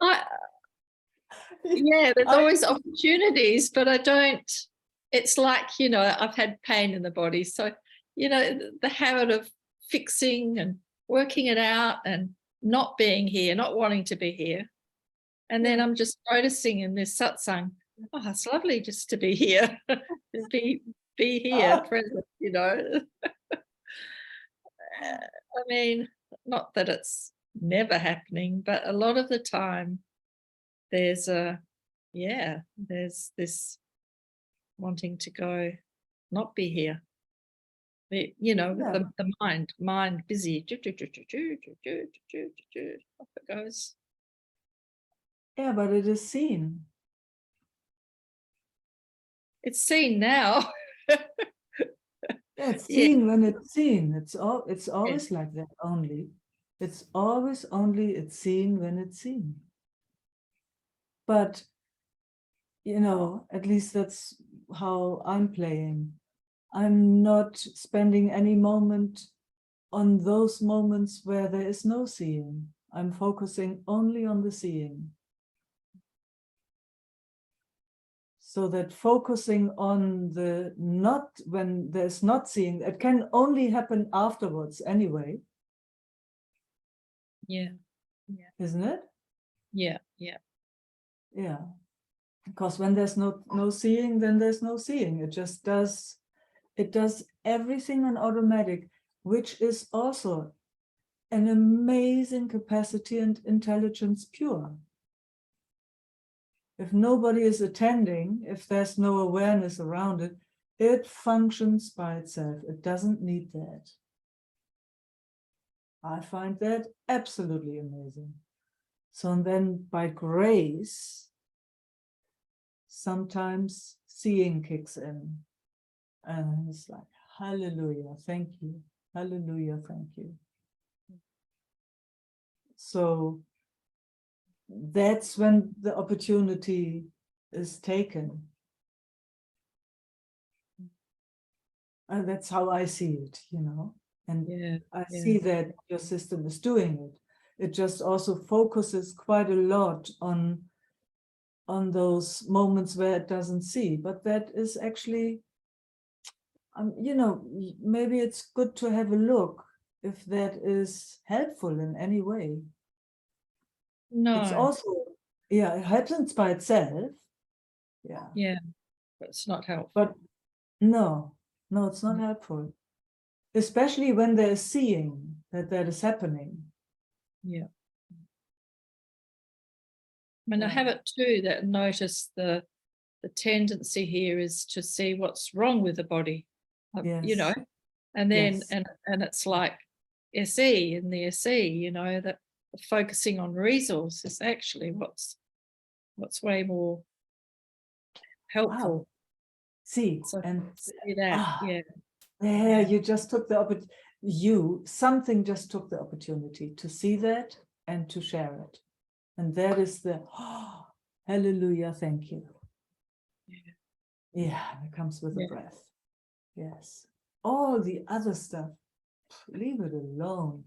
Well, yeah, there's always opportunities, but I don't. It's like, I've had pain in the body, so the habit of fixing and working it out and not being here, not wanting to be here. And then I'm just noticing in this satsang, oh, it's lovely just to be here, be here, present, I mean, not that it's never happening, but a lot of the time there's this wanting to go, not be here. With the mind busy. Off it goes. Yeah, but it is seen. It's seen now. Yeah, it's seen when it's seen. It's always like that only. It's always only it's seen when it's seen. But at least that's how I'm playing. I'm not spending any moment on those moments where there is no seeing. I'm focusing only on the seeing. So that focusing on the not, when there's not seeing, it can only happen afterwards anyway. Yeah. Isn't it? Yeah. Yeah. Because when there's no seeing, then there's no seeing. It just does, everything on automatic, which is also an amazing capacity and intelligence pure. If nobody is attending, if there's no awareness around it, it functions by itself. It doesn't need that. I find that absolutely amazing. So, and then by grace, sometimes seeing kicks in. And it's like, hallelujah, thank you. Hallelujah, thank you. So that's when the opportunity is taken. And that's how I see it, you know. And Yeah, I yeah. see that your system is doing it. It just also focuses quite a lot on those moments where it doesn't see. But that is actually, you know, maybe it's good to have a look if that is helpful in any way. It's No, also, yeah, it happens by itself. Yeah. yeah, but it's not helpful. But no, it's not helpful. Especially when they're seeing that is happening. Yeah. I mean, I Yeah. have it too that notice the tendency here is to see what's wrong with the body, you know, Yes. and then Yes. and it's like SE in the SE, you know, that focusing on resource is actually what's way more helpful. Wow. See, So and see that, yeah. there you just took the something just took the opportunity to see that and to share it. And that is the hallelujah, thank you. Yeah, it comes with the breath. Yes. All the other stuff, leave it alone.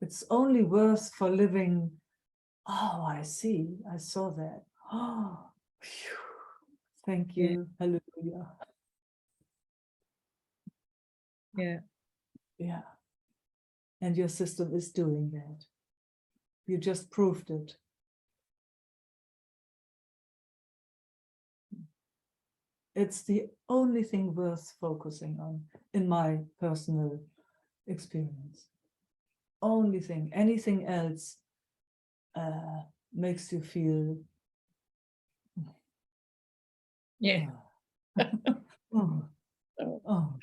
It's only worth for living. Oh, I see. I saw that. Oh, phew. Thank you. Hallelujah. Yeah. Yeah. And your system is doing that. You just proved it. It's the only thing worth focusing on in my personal experience. Only thing. Anything else makes you feel. Yeah. Oh, oh,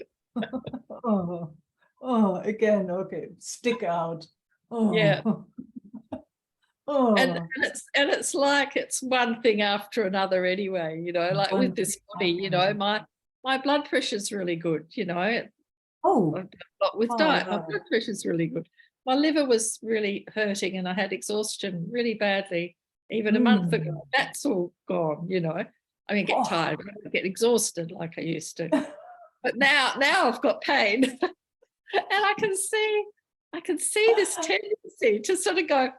oh, oh, again, okay, stick out. Oh, Yeah. oh. And it's like it's one thing after another anyway, you know, like with this body, you know, my blood pressure's really good, you know. Oh, not with diet, my right. blood pressure's really good. My liver was really hurting and I had exhaustion really badly even a month ago. That's all gone, you know. I mean, get tired, I get exhausted like I used to. But now I've got pain and I can see this tendency to sort of go,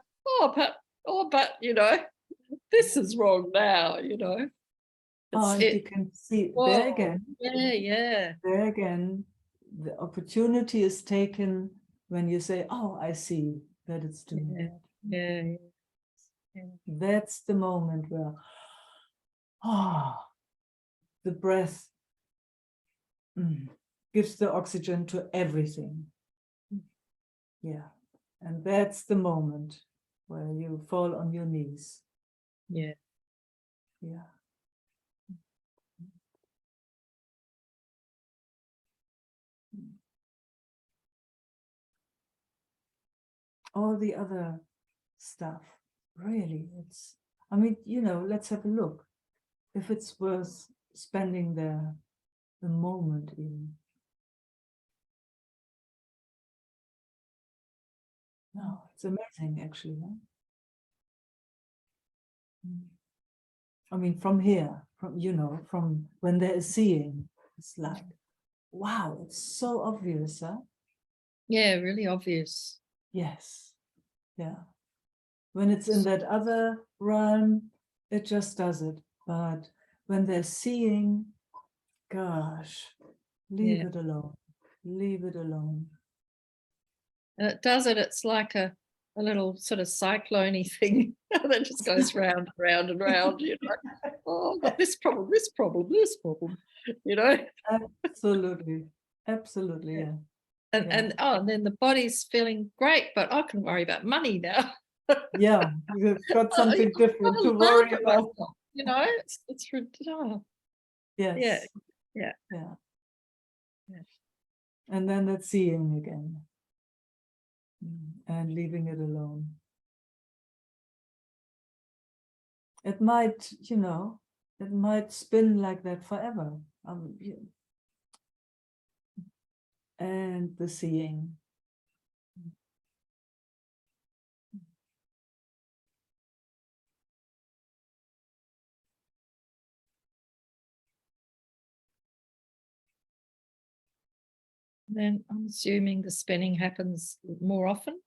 but you know, this is wrong now, you know. You can see there again. Yeah. There again, the opportunity is taken when you say, oh, I see that it's doing that. Yeah. That's the moment where, the breath gives the oxygen to everything. Yeah. And that's the moment where you fall on your knees. Yeah. Yeah. All the other stuff, really, I mean, you know, let's have a look. If it's worth spending the moment in. No, it's amazing, actually. Huh? I mean, from here, from when there is seeing, it's like, wow, it's so obvious, huh? Yeah, really obvious. Yes. Yeah. When it's in that other realm, it just does it. But when they're seeing, gosh, leave it alone. Leave it alone. And it does it, it's like a little sort of cyclone-y thing that just goes round and round and round, you know. Oh, I've got this problem, you know. Absolutely. Absolutely, yeah. And then the body's feeling great, but I can worry about money now. Yeah, you've got something different to worry about. You know, it's ridiculous. Yes. Yeah. And then that's seeing again. and leaving it alone. It might, you know, it might spin like that forever. And the seeing. Then I'm assuming the spinning happens more often,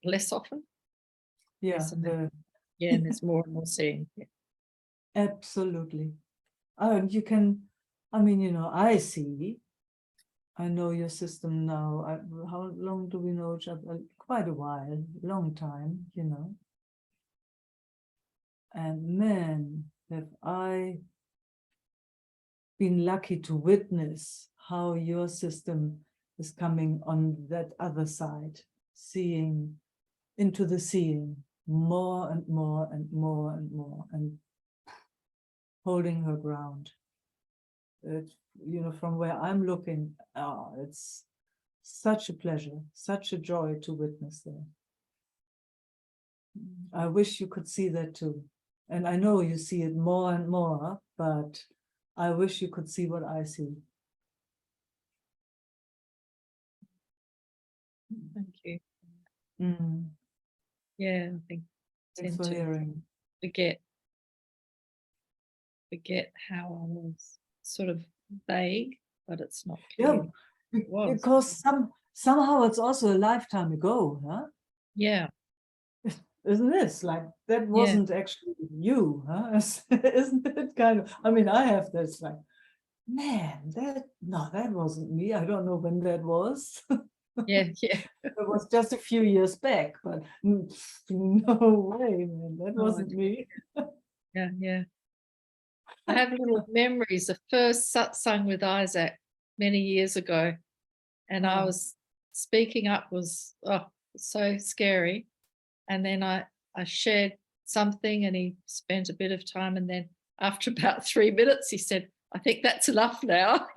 less often. Yeah, Yes, and and there's more and more seeing. Yeah. absolutely. And you can, I mean, you know, I know your system now. How long do we know each other? Quite a while, long time, you know. And man, have I been lucky to witness how your system is coming on that other side, seeing into the seeing more and more and more and more, and holding her ground. It, you know, from where I'm looking, it's such a pleasure, such a joy to witness that. I wish you could see that too. And I know you see it more and more, but I wish you could see what I see. Thank you. Mm, Yeah, I think I thanks tend for to hearing. forget how I was sort of vague, but it's not Yeah, clear. It was. because somehow it's also a lifetime ago, huh? Yeah, Isn't this like that yeah, wasn't actually you, huh? Isn't it kind of, I mean, I have this like, man, that wasn't me. I don't know when that was. yeah, yeah. It was just a few years back, but no way, man, that Oh, wasn't me. yeah, yeah. I have little memories. The first satsang with Isaac many years ago, and I Oh. was speaking up was so scary. And then I shared something, and he spent a bit of time, and then after about 3 minutes, he said, "I think that's enough now."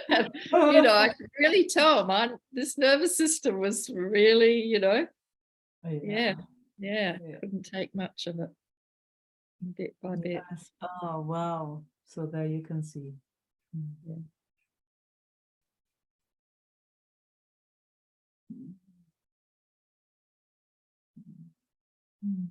And, you know, I could really tell this nervous system was really, you know, yeah, Yeah. couldn't take much of it, bit by bit. Yes. Oh, wow. So there you can see. Yeah. Mm.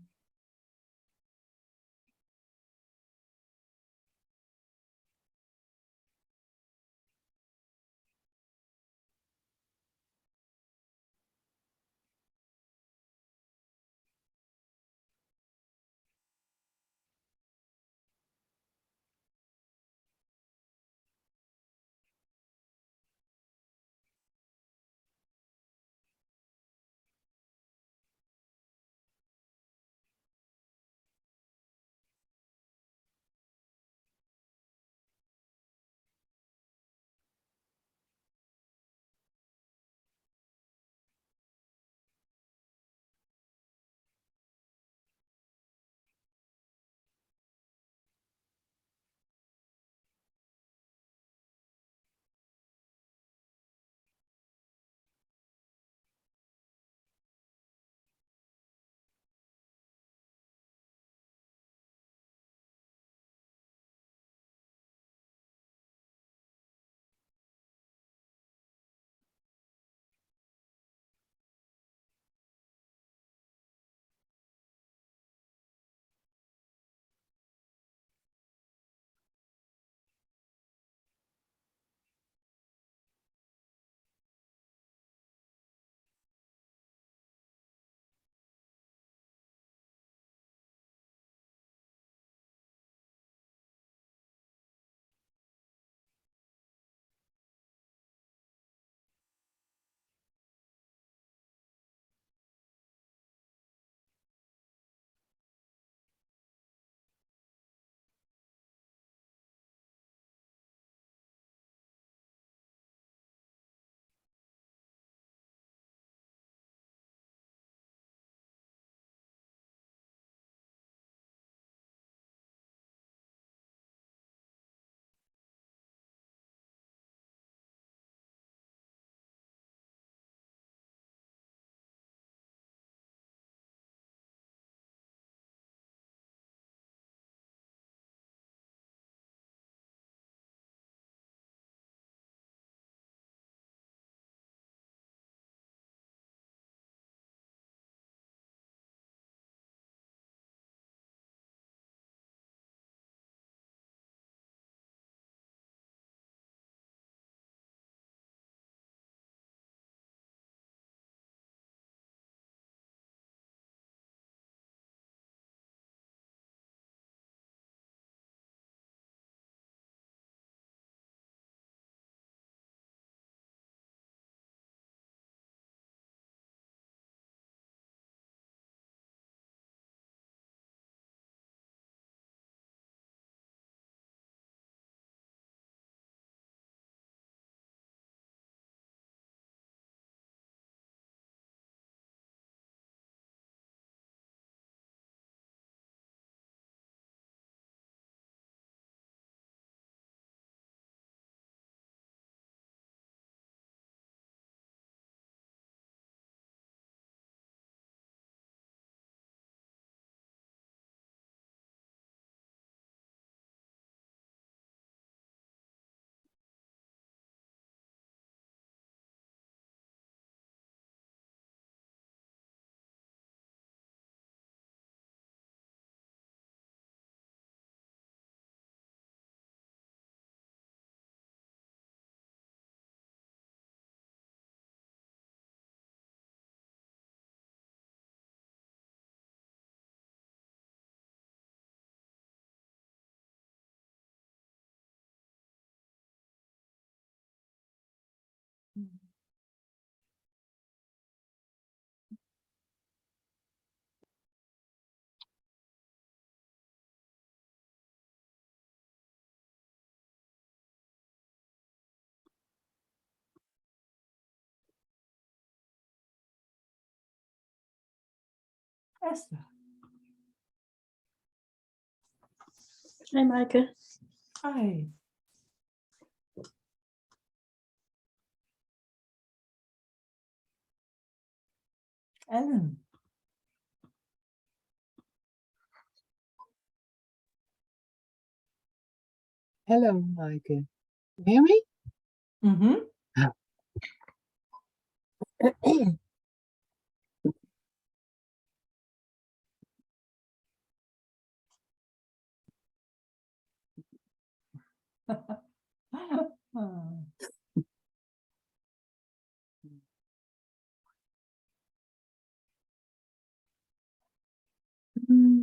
Esther. Hi, Meike. Hi. Ellen. Hello, Meike. You hear me? Mm-hmm. Mm. Mm.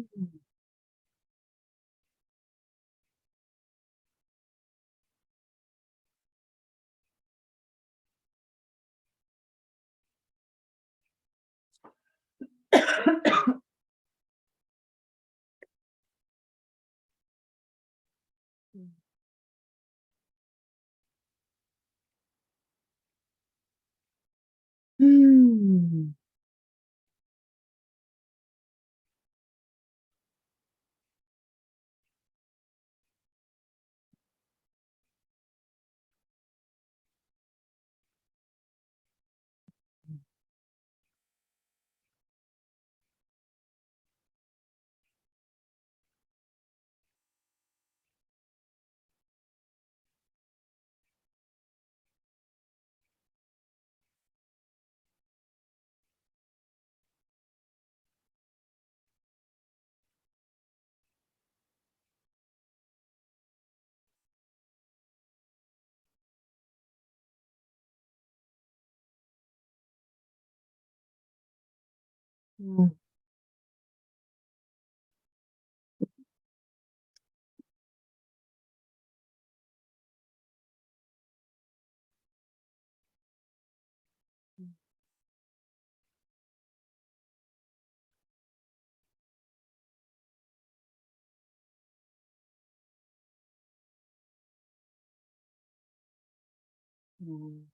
Mm. Mm.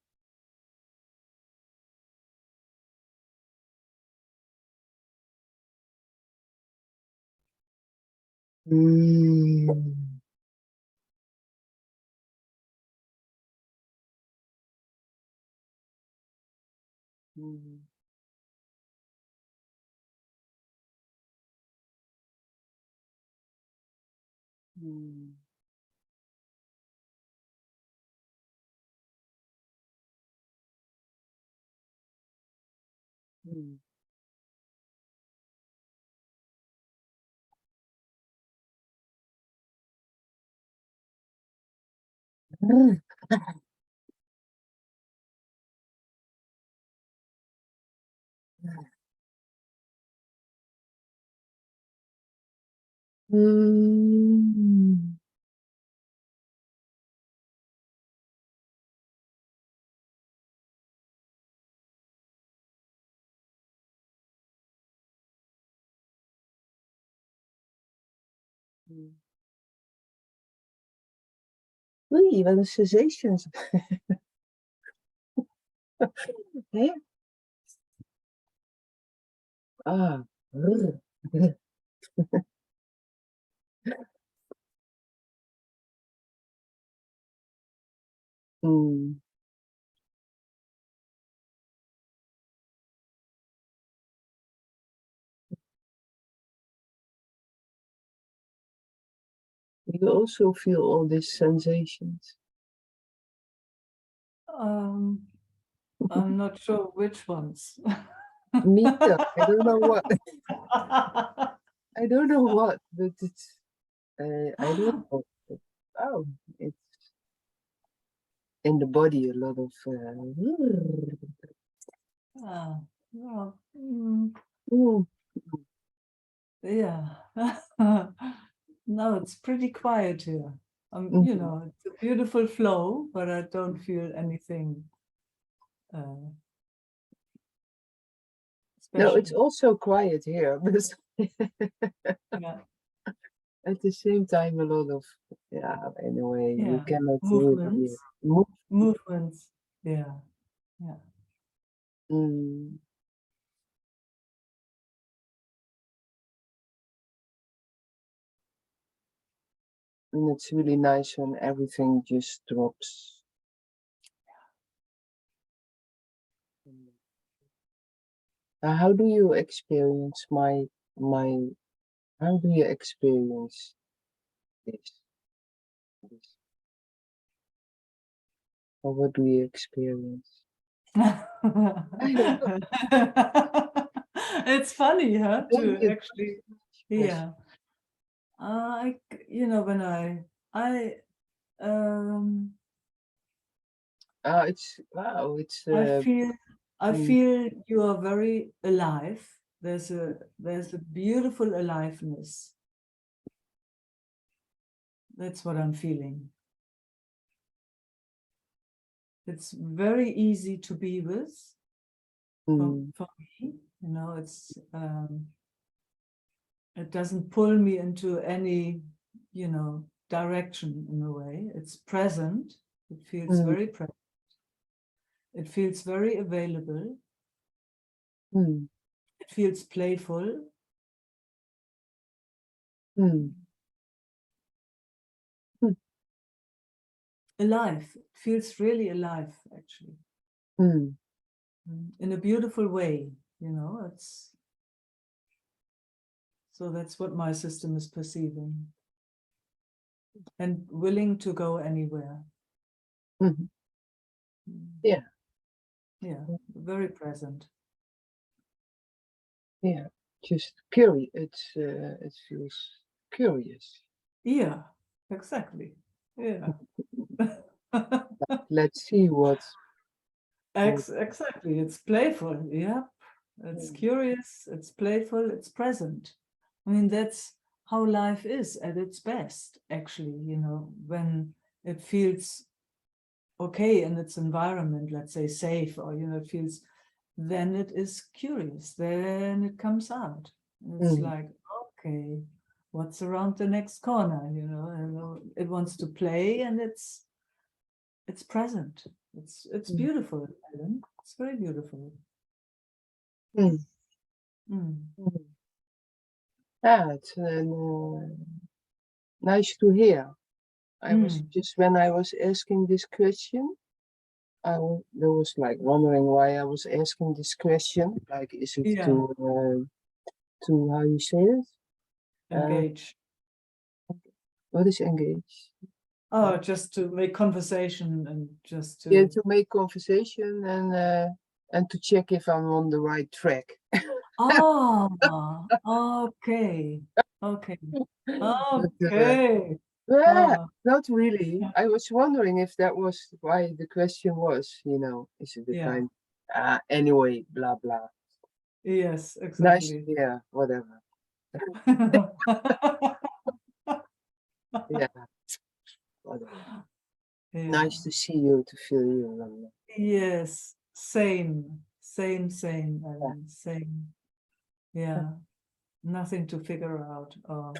Mm. Mm. Mm. Mm. Mm. Mm. Oei, wat een sensations. Hè? Ah. Brr. Mm. You also feel all these sensations. I'm not sure which ones. Me too. I don't know what. I don't know what, but it's. I don't know. Oh, it's in the body a lot of. Ah, well, Mm. yeah. No, it's pretty quiet here. You Mhm. know, it's a beautiful flow, but I don't feel anything No, it's special. also quiet here, but Yeah, at the same time, a lot of, yeah, anyway, you yeah. cannot really Movements, move. movements. Yeah, yeah. Mm. And it's really nice when everything just drops. How do you experience how do you experience this? Or what do you experience? It's funny, huh? Thank To you. actually, yeah. You know, when It's wow. It's I feel you are very alive. There's a beautiful aliveness. That's what I'm feeling. It's very easy to be with for me. You know, it doesn't pull me into any, you know, direction in a way. It's present. It feels very present. It feels very available. It feels playful. Alive. It feels really alive, actually. In a beautiful way, you know. So that's what my system is perceiving. And willing to go anywhere. Yeah. Yeah, very present. Yeah, just curious. It feels curious. Yeah, exactly. Yeah. Let's see what's Exactly. It's playful. Yeah. It's curious. It's playful. It's present. I mean, that's how life is at its best, actually, you know, when it feels okay in its environment, let's say safe, or, you know, it feels, then it is curious. Then it comes out. It's like, okay, what's around the next corner, you know, and it wants to play, and it's present. It's beautiful, Ellen. It's very beautiful. Yeah, it's nice to hear. I was just, when I was asking this question, I was like wondering why I was asking this question. Like, is it to how you say it? Engage. What is engage? Oh, just to make conversation and just to... Yeah, to make conversation and to check if I'm on the right track. Oh, okay. Okay. Okay. Yeah, not really. I was wondering if that was why the question was, you know, is it the kind, anyway, blah, blah. Yes, Nice, exactly. yeah, whatever. Yeah, whatever. Nice to see you, to feel you. Yes, same, Ellen, same. Yeah, nothing to figure out. Oh,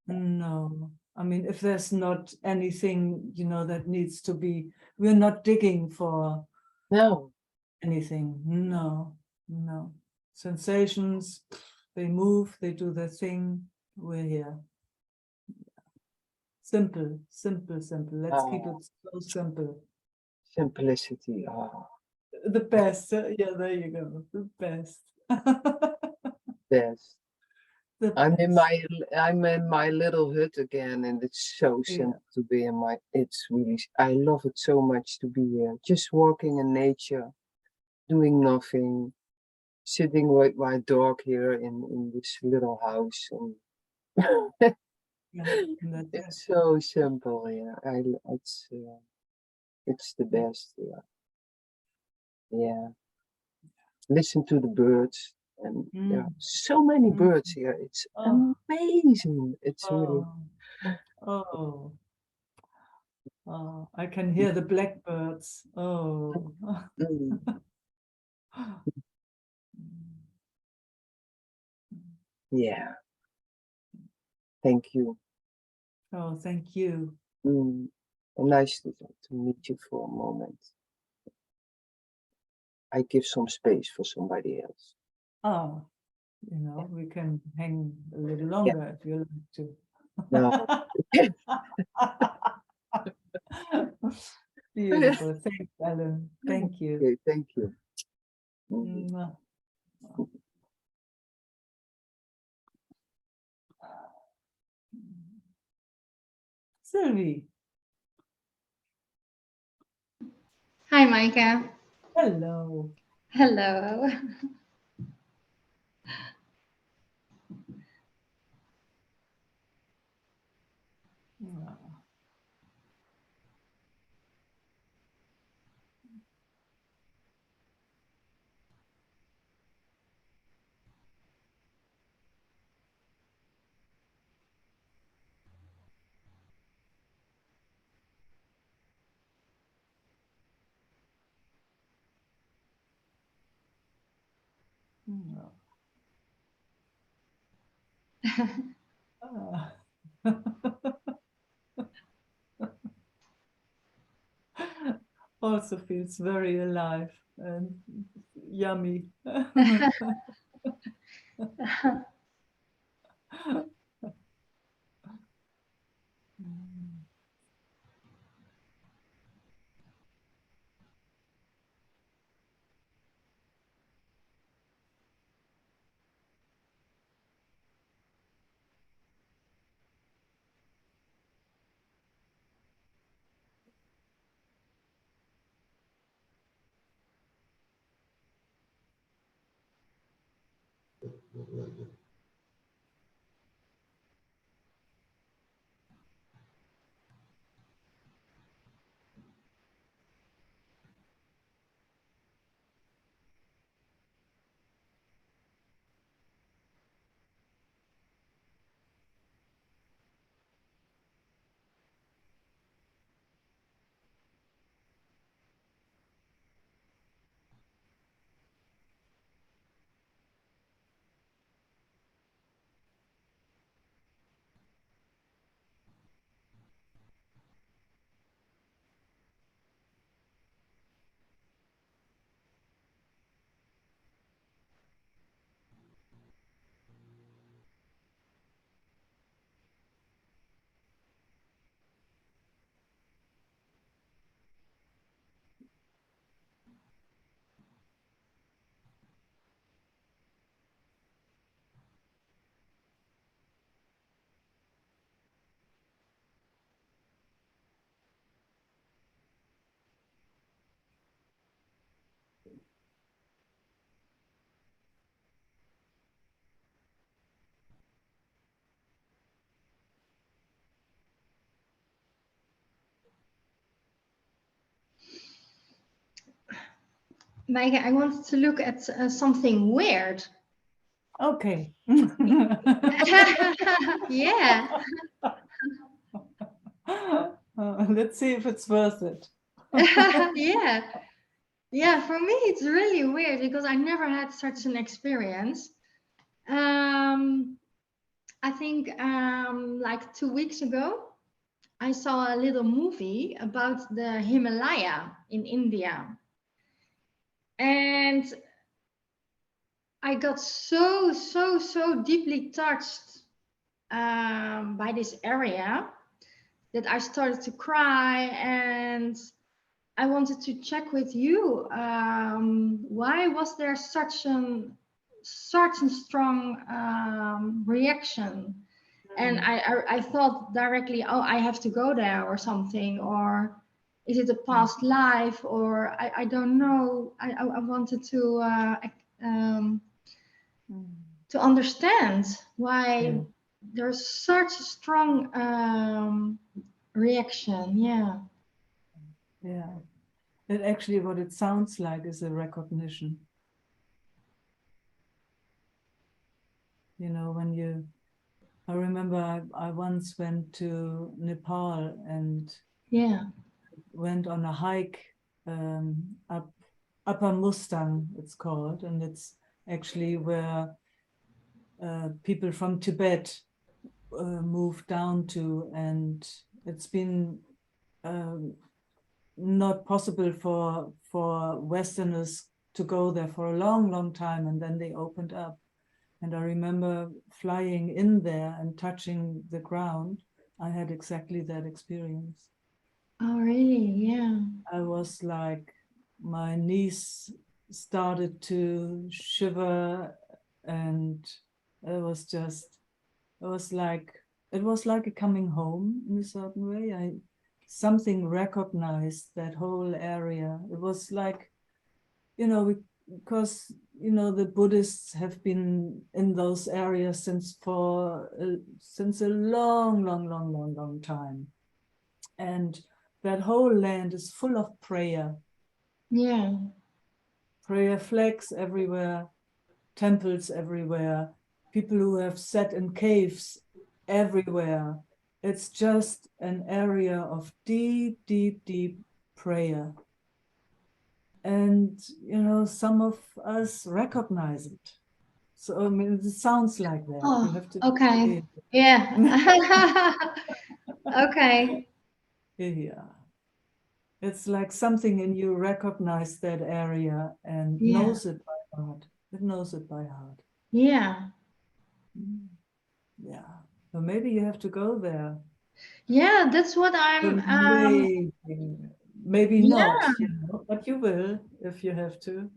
no. I mean, if there's not anything, you know, that needs to be, we're not digging for anything. No, no. Sensations, they move, they do their thing. We're here. Simple, simple, simple. Let's keep it so simple. Simplicity. The best. Yeah, there you go. The best. Best. The I'm best. in my little hut again, and it's so simple to be in my. It's really, I love it so much to be here, just walking in nature, doing nothing, sitting with my dog here in this little house, and it's so simple. Yeah, it's the best. Yeah, yeah. Listen to the birds, and there are so many birds here. It's amazing. It's really. Oh, I can hear the blackbirds. Oh. Yeah. Thank you. Oh, thank you. Nice to meet you for a moment. I give some space for somebody else. Oh, you know, we can hang a little longer if you like to. No. Beautiful. Thanks, Alan. Thank you. Okay, thank you. Mwah. Sylvie, Hi, Meike. hello. Hello. Mwah. Mwah. Ah. Also feels very alive and yummy. Meike, I wanted to look at something weird. Okay. Yeah. Let's see if it's worth it. Yeah. Yeah, for me, it's really weird because I never had such an experience. I think like 2 weeks ago, I saw a little movie about the Himalaya in India. And I got so deeply touched by this area that I started to cry, and I wanted to check with you. Why was there such a strong reaction? And I thought directly, oh, I have to go there or something, or is it a past life, or I don't know. I wanted to understand why there's such a strong reaction. Yeah. Yeah. That actually what it sounds like is a recognition. You know, when you, I remember I once went to Nepal and went on a hike up Upper Mustang, it's called, and it's actually where people from Tibet moved down to, and it's been not possible for Westerners to go there for a long time, and then they opened up. And I remember flying in there and touching the ground. I had exactly that experience. Oh, really? Yeah. I was like, my knees started to shiver, and it was like a coming home in a certain way. Something recognized that whole area. It was like, because the Buddhists have been in those areas since a long time, and that whole land is full of prayer. Yeah. Prayer flags everywhere, temples everywhere, people who have sat in caves everywhere. It's just an area of deep prayer. And, some of us recognize it. So, I mean, it sounds like that. Oh, You have to okay. Yeah. Okay. Yeah. It's like something in you recognize that area and Yeah. knows it by heart. It knows it by heart. Yeah. Yeah. So maybe you have to go there. Yeah, that's what I'm Maybe not, yeah. but you will if you have to.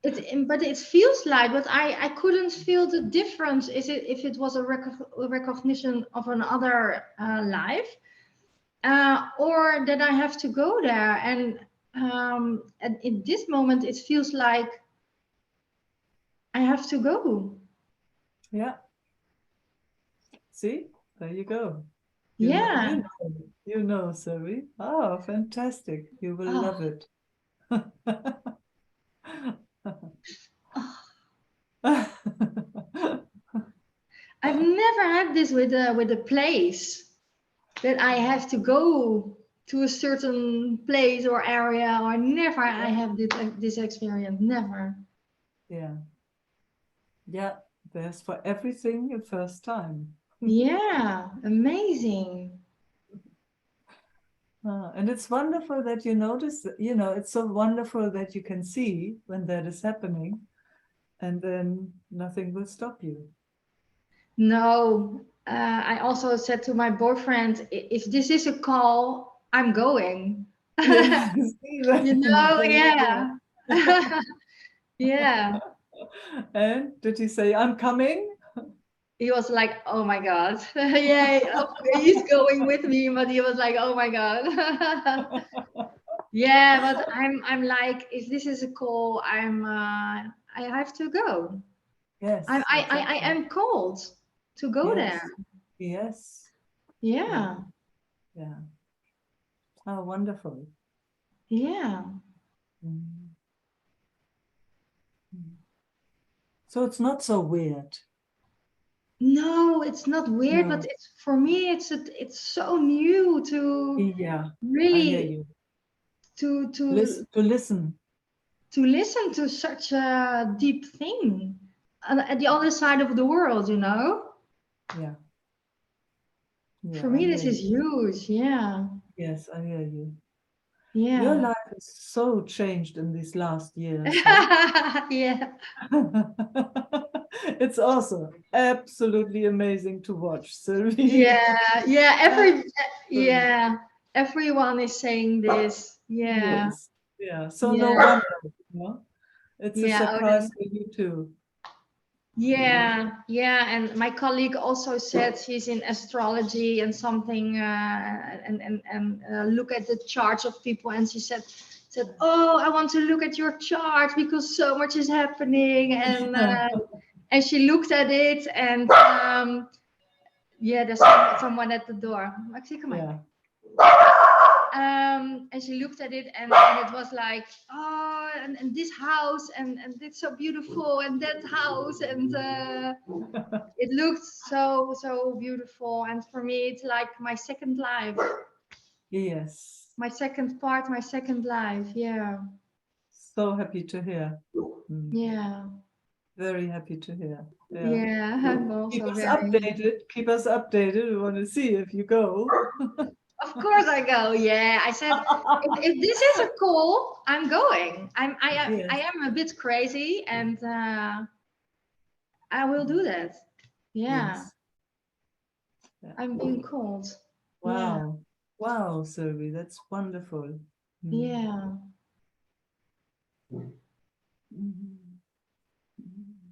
But it feels like, but I couldn't feel the difference. Is it if it was a recognition of another life, or that I have to go there? And in this moment, it feels like I have to go. Yeah. See, there you go. Yeah. You know, Sari. Oh, fantastic. You will Oh. love it. I've never had this with a place that I have to go to a certain place or area, or never. I have this experience. Never. Yeah. Yeah. There's for everything a first time. Yeah, amazing. And it's wonderful that you notice, it's so wonderful that you can see when that is happening, and then nothing will stop you. No, I also said to my boyfriend, if this is a call, I'm going. Yes, Yeah. Yeah. And did he say, I'm coming? He was like, oh my God. Yeah, he's going with me, but he was like, oh my God. Yeah, but I'm like, if this is a call, I have to go. Yes. I am called to go there. Yes. Yeah. Yeah. Oh, wonderful. Yeah. So it's not so weird. No, it's not weird, but it's for me, it's so new to really I hear you. to listen. To listen to such a deep thing at the other side of the world, Yeah. For me, this is huge. Yeah. Yes, I hear you. Yeah. Your life is so changed in these last years. Yeah. It's also absolutely amazing to watch, Sylvie. Yeah. Everyone is saying this. Yeah. Yes. Yeah. So no wonder, it's a surprise for you too. Yeah, and my colleague also said she's in astrology and something, and look at the charts of people, and she said, oh, I want to look at your chart because so much is happening, and she looked at it, and there's someone at the door. Maxie, come on. And she looked at it, and it was like, oh, and this house, and it's so beautiful, and that house, and it looked so beautiful. And for me, it's like my second life. Yes. My second part, my second life. Yeah. So happy to hear. Yeah. Very happy to hear. Yeah, I'm also keep us updated. Keep us updated. We want to see if you go. Of course I go. Yeah, I said if this is a call, I'm going. I am a bit crazy, and I will do that. Yeah, Yes. Yeah. I'm being called. Wow. Wow, Sylvie, that's wonderful. Yeah. Mhm. Mhm.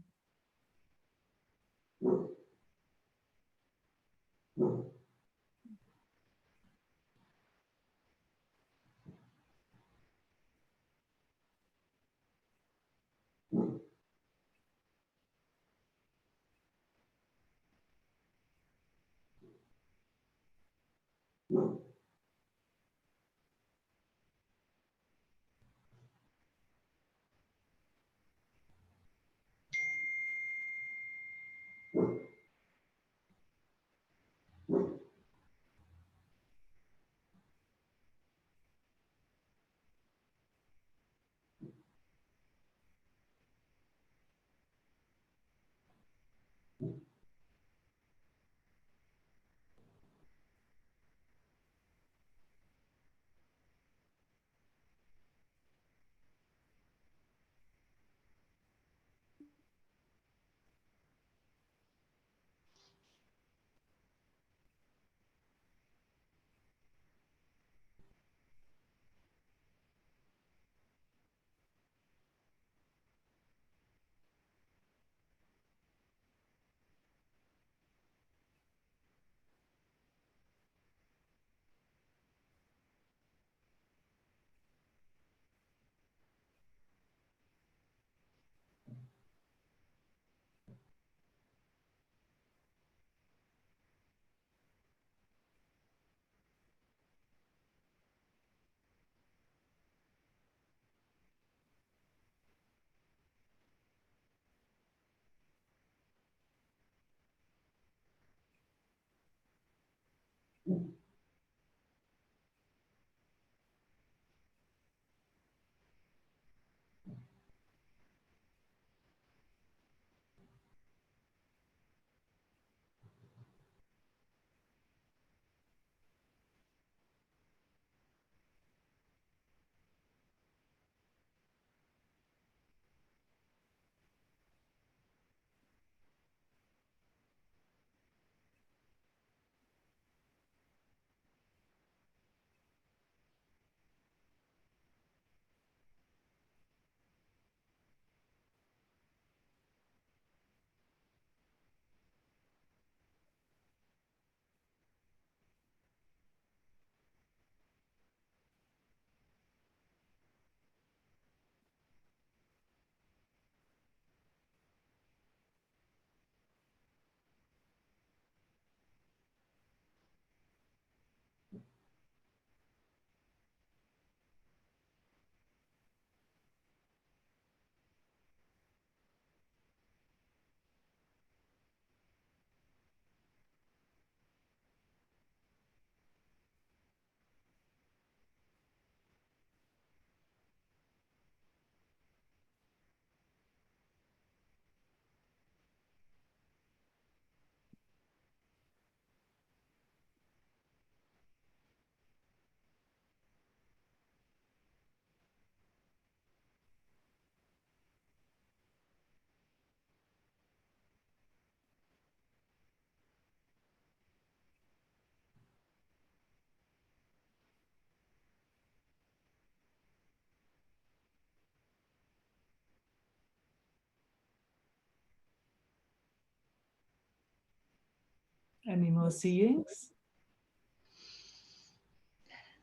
Any more seeings?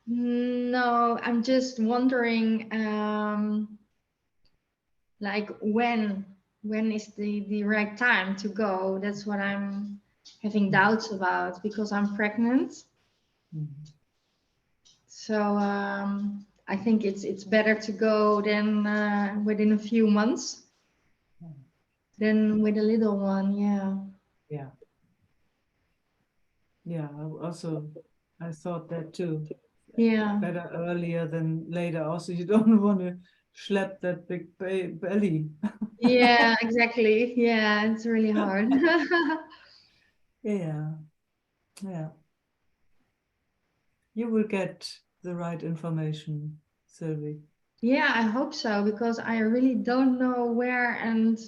No, I'm just wondering, like when is the right time to go? That's what I'm having doubts about because I'm pregnant. Mhm. So I think it's better to go than within a few months than with a little one. Yeah. Yeah. Yeah, I thought that too. Yeah. Better earlier than later. Also, you don't want to schlep that big belly. Yeah, exactly. Yeah, it's really hard. Yeah, yeah. You will get the right information, Sylvie. Yeah, I hope so because I really don't know where and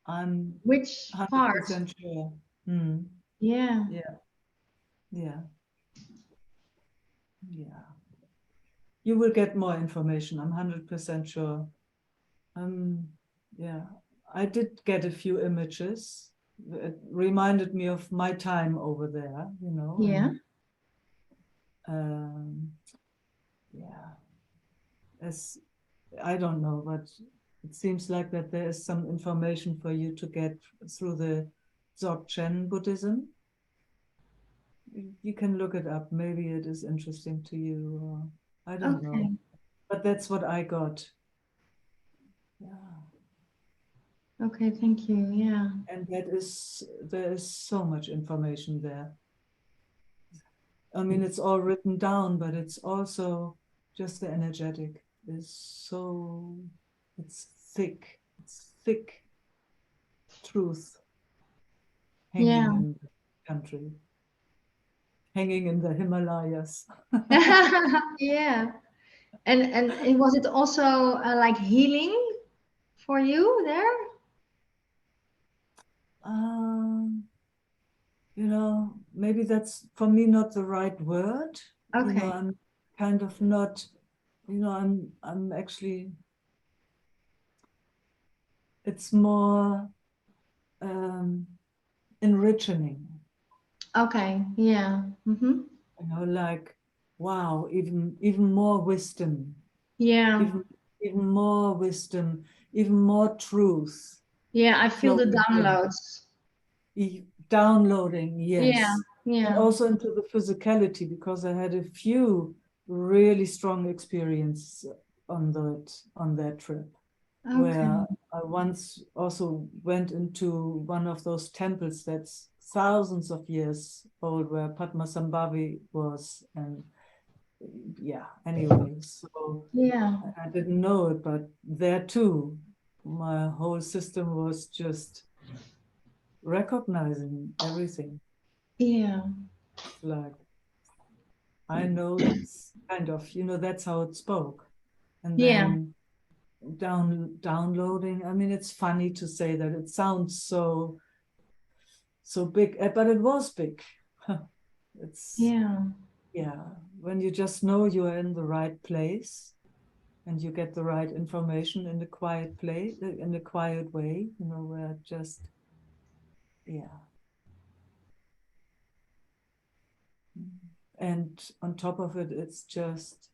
I'm Which part? 100% sure. Mm. Yeah. Yeah. Yeah. Yeah. You will get more information. I'm 100% sure. Yeah. I did get a few images. It reminded me of my time over there, you know. Yeah. And, yeah. As I don't know, but it seems like that there is some information for you to get through the Dzogchen Buddhism. You can look it up. Maybe it is interesting to you. Or, I don't know. But that's what I got. Yeah. Okay, thank you. Yeah. And there is so much information there. I mean, it's all written down, but it's also just the energetic is so, it's thick truth hanging Yeah. in the country, hanging in the Himalayas. Yeah. And was it also like healing for you there? You know, maybe that's for me not the right word. Okay. You know, I'm kind of not, you know, I'm actually, it's more enriching. Okay. Yeah. Mm-hmm. You know, like, wow, even more wisdom, Yeah. even more wisdom, even more truth. Yeah, I feel the flowing in. downloads. Downloading, yes. Yeah. Yeah. And also into the physicality, because I had a few really strong experiences on that trip. Okay. Where I once also went into one of those temples that's thousands of years old, where Padmasambhavi was, and yeah, anyway, so Yeah. I didn't know it, but there too, my whole system was just recognizing everything. Yeah. It's like, I know it's kind of, you know, that's how it spoke. And Yeah. then downloading, I mean, it's funny to say that it sounds so big, but it was big. It's, Yeah. yeah, when you just know you are in the right place and you get the right information in the quiet place, in the quiet way, you know, where just, yeah. And on top of it, it's just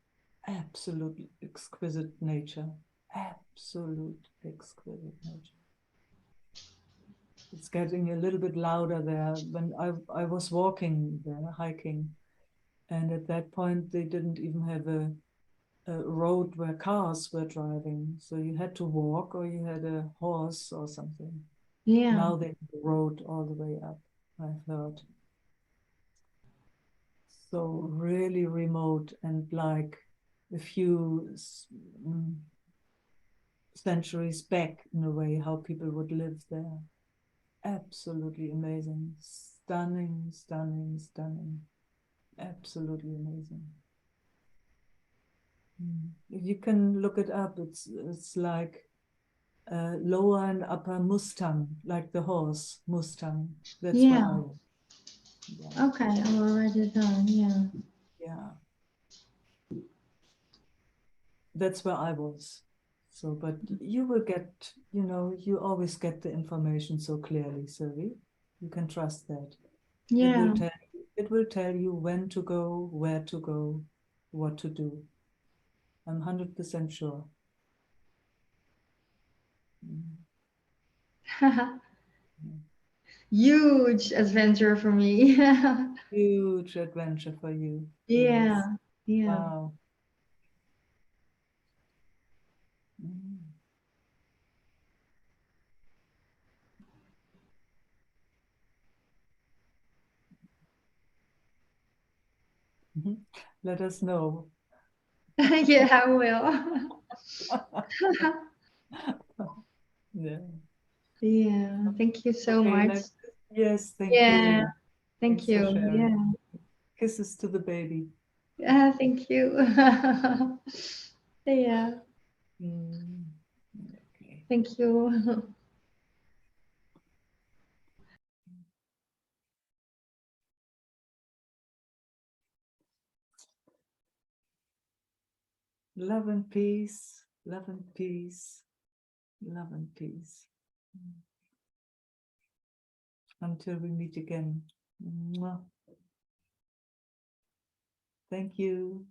absolutely exquisite nature. Absolute exquisite nature. It's getting a little bit louder there. When I was walking there, hiking, and at that point they didn't even have a road where cars were driving. So you had to walk or you had a horse or something. Yeah. Now they have the road all the way up, I've heard. So really remote, and like a few centuries back in a way, how people would live there. Absolutely amazing. Stunning, stunning, stunning. Absolutely amazing. You can look it up. It's like lower and upper Mustang, like the horse Mustang. That's where I was. Yeah. Okay, I will write it down. Yeah. Yeah. That's where I was. So, but you will get, you know, you always get the information so clearly, Sylvie. You can trust that. Yeah. It will tell you when to go, where to go, what to do. I'm 100% sure. Huge adventure for me. Huge adventure for you. Yeah. Yes. Yeah. Wow. Mm. Mhm. Let us know. Yeah, I will. Yeah. Yeah. Thank you so Okay, much. yes, thank Yeah. you. Thank Thanks for you. sharing. Yeah. Kisses to the baby. Thank you. Yeah. Mm. Okay. Thank you. Love and peace, love and peace, love and peace. Until we meet again. Mwah. Thank you.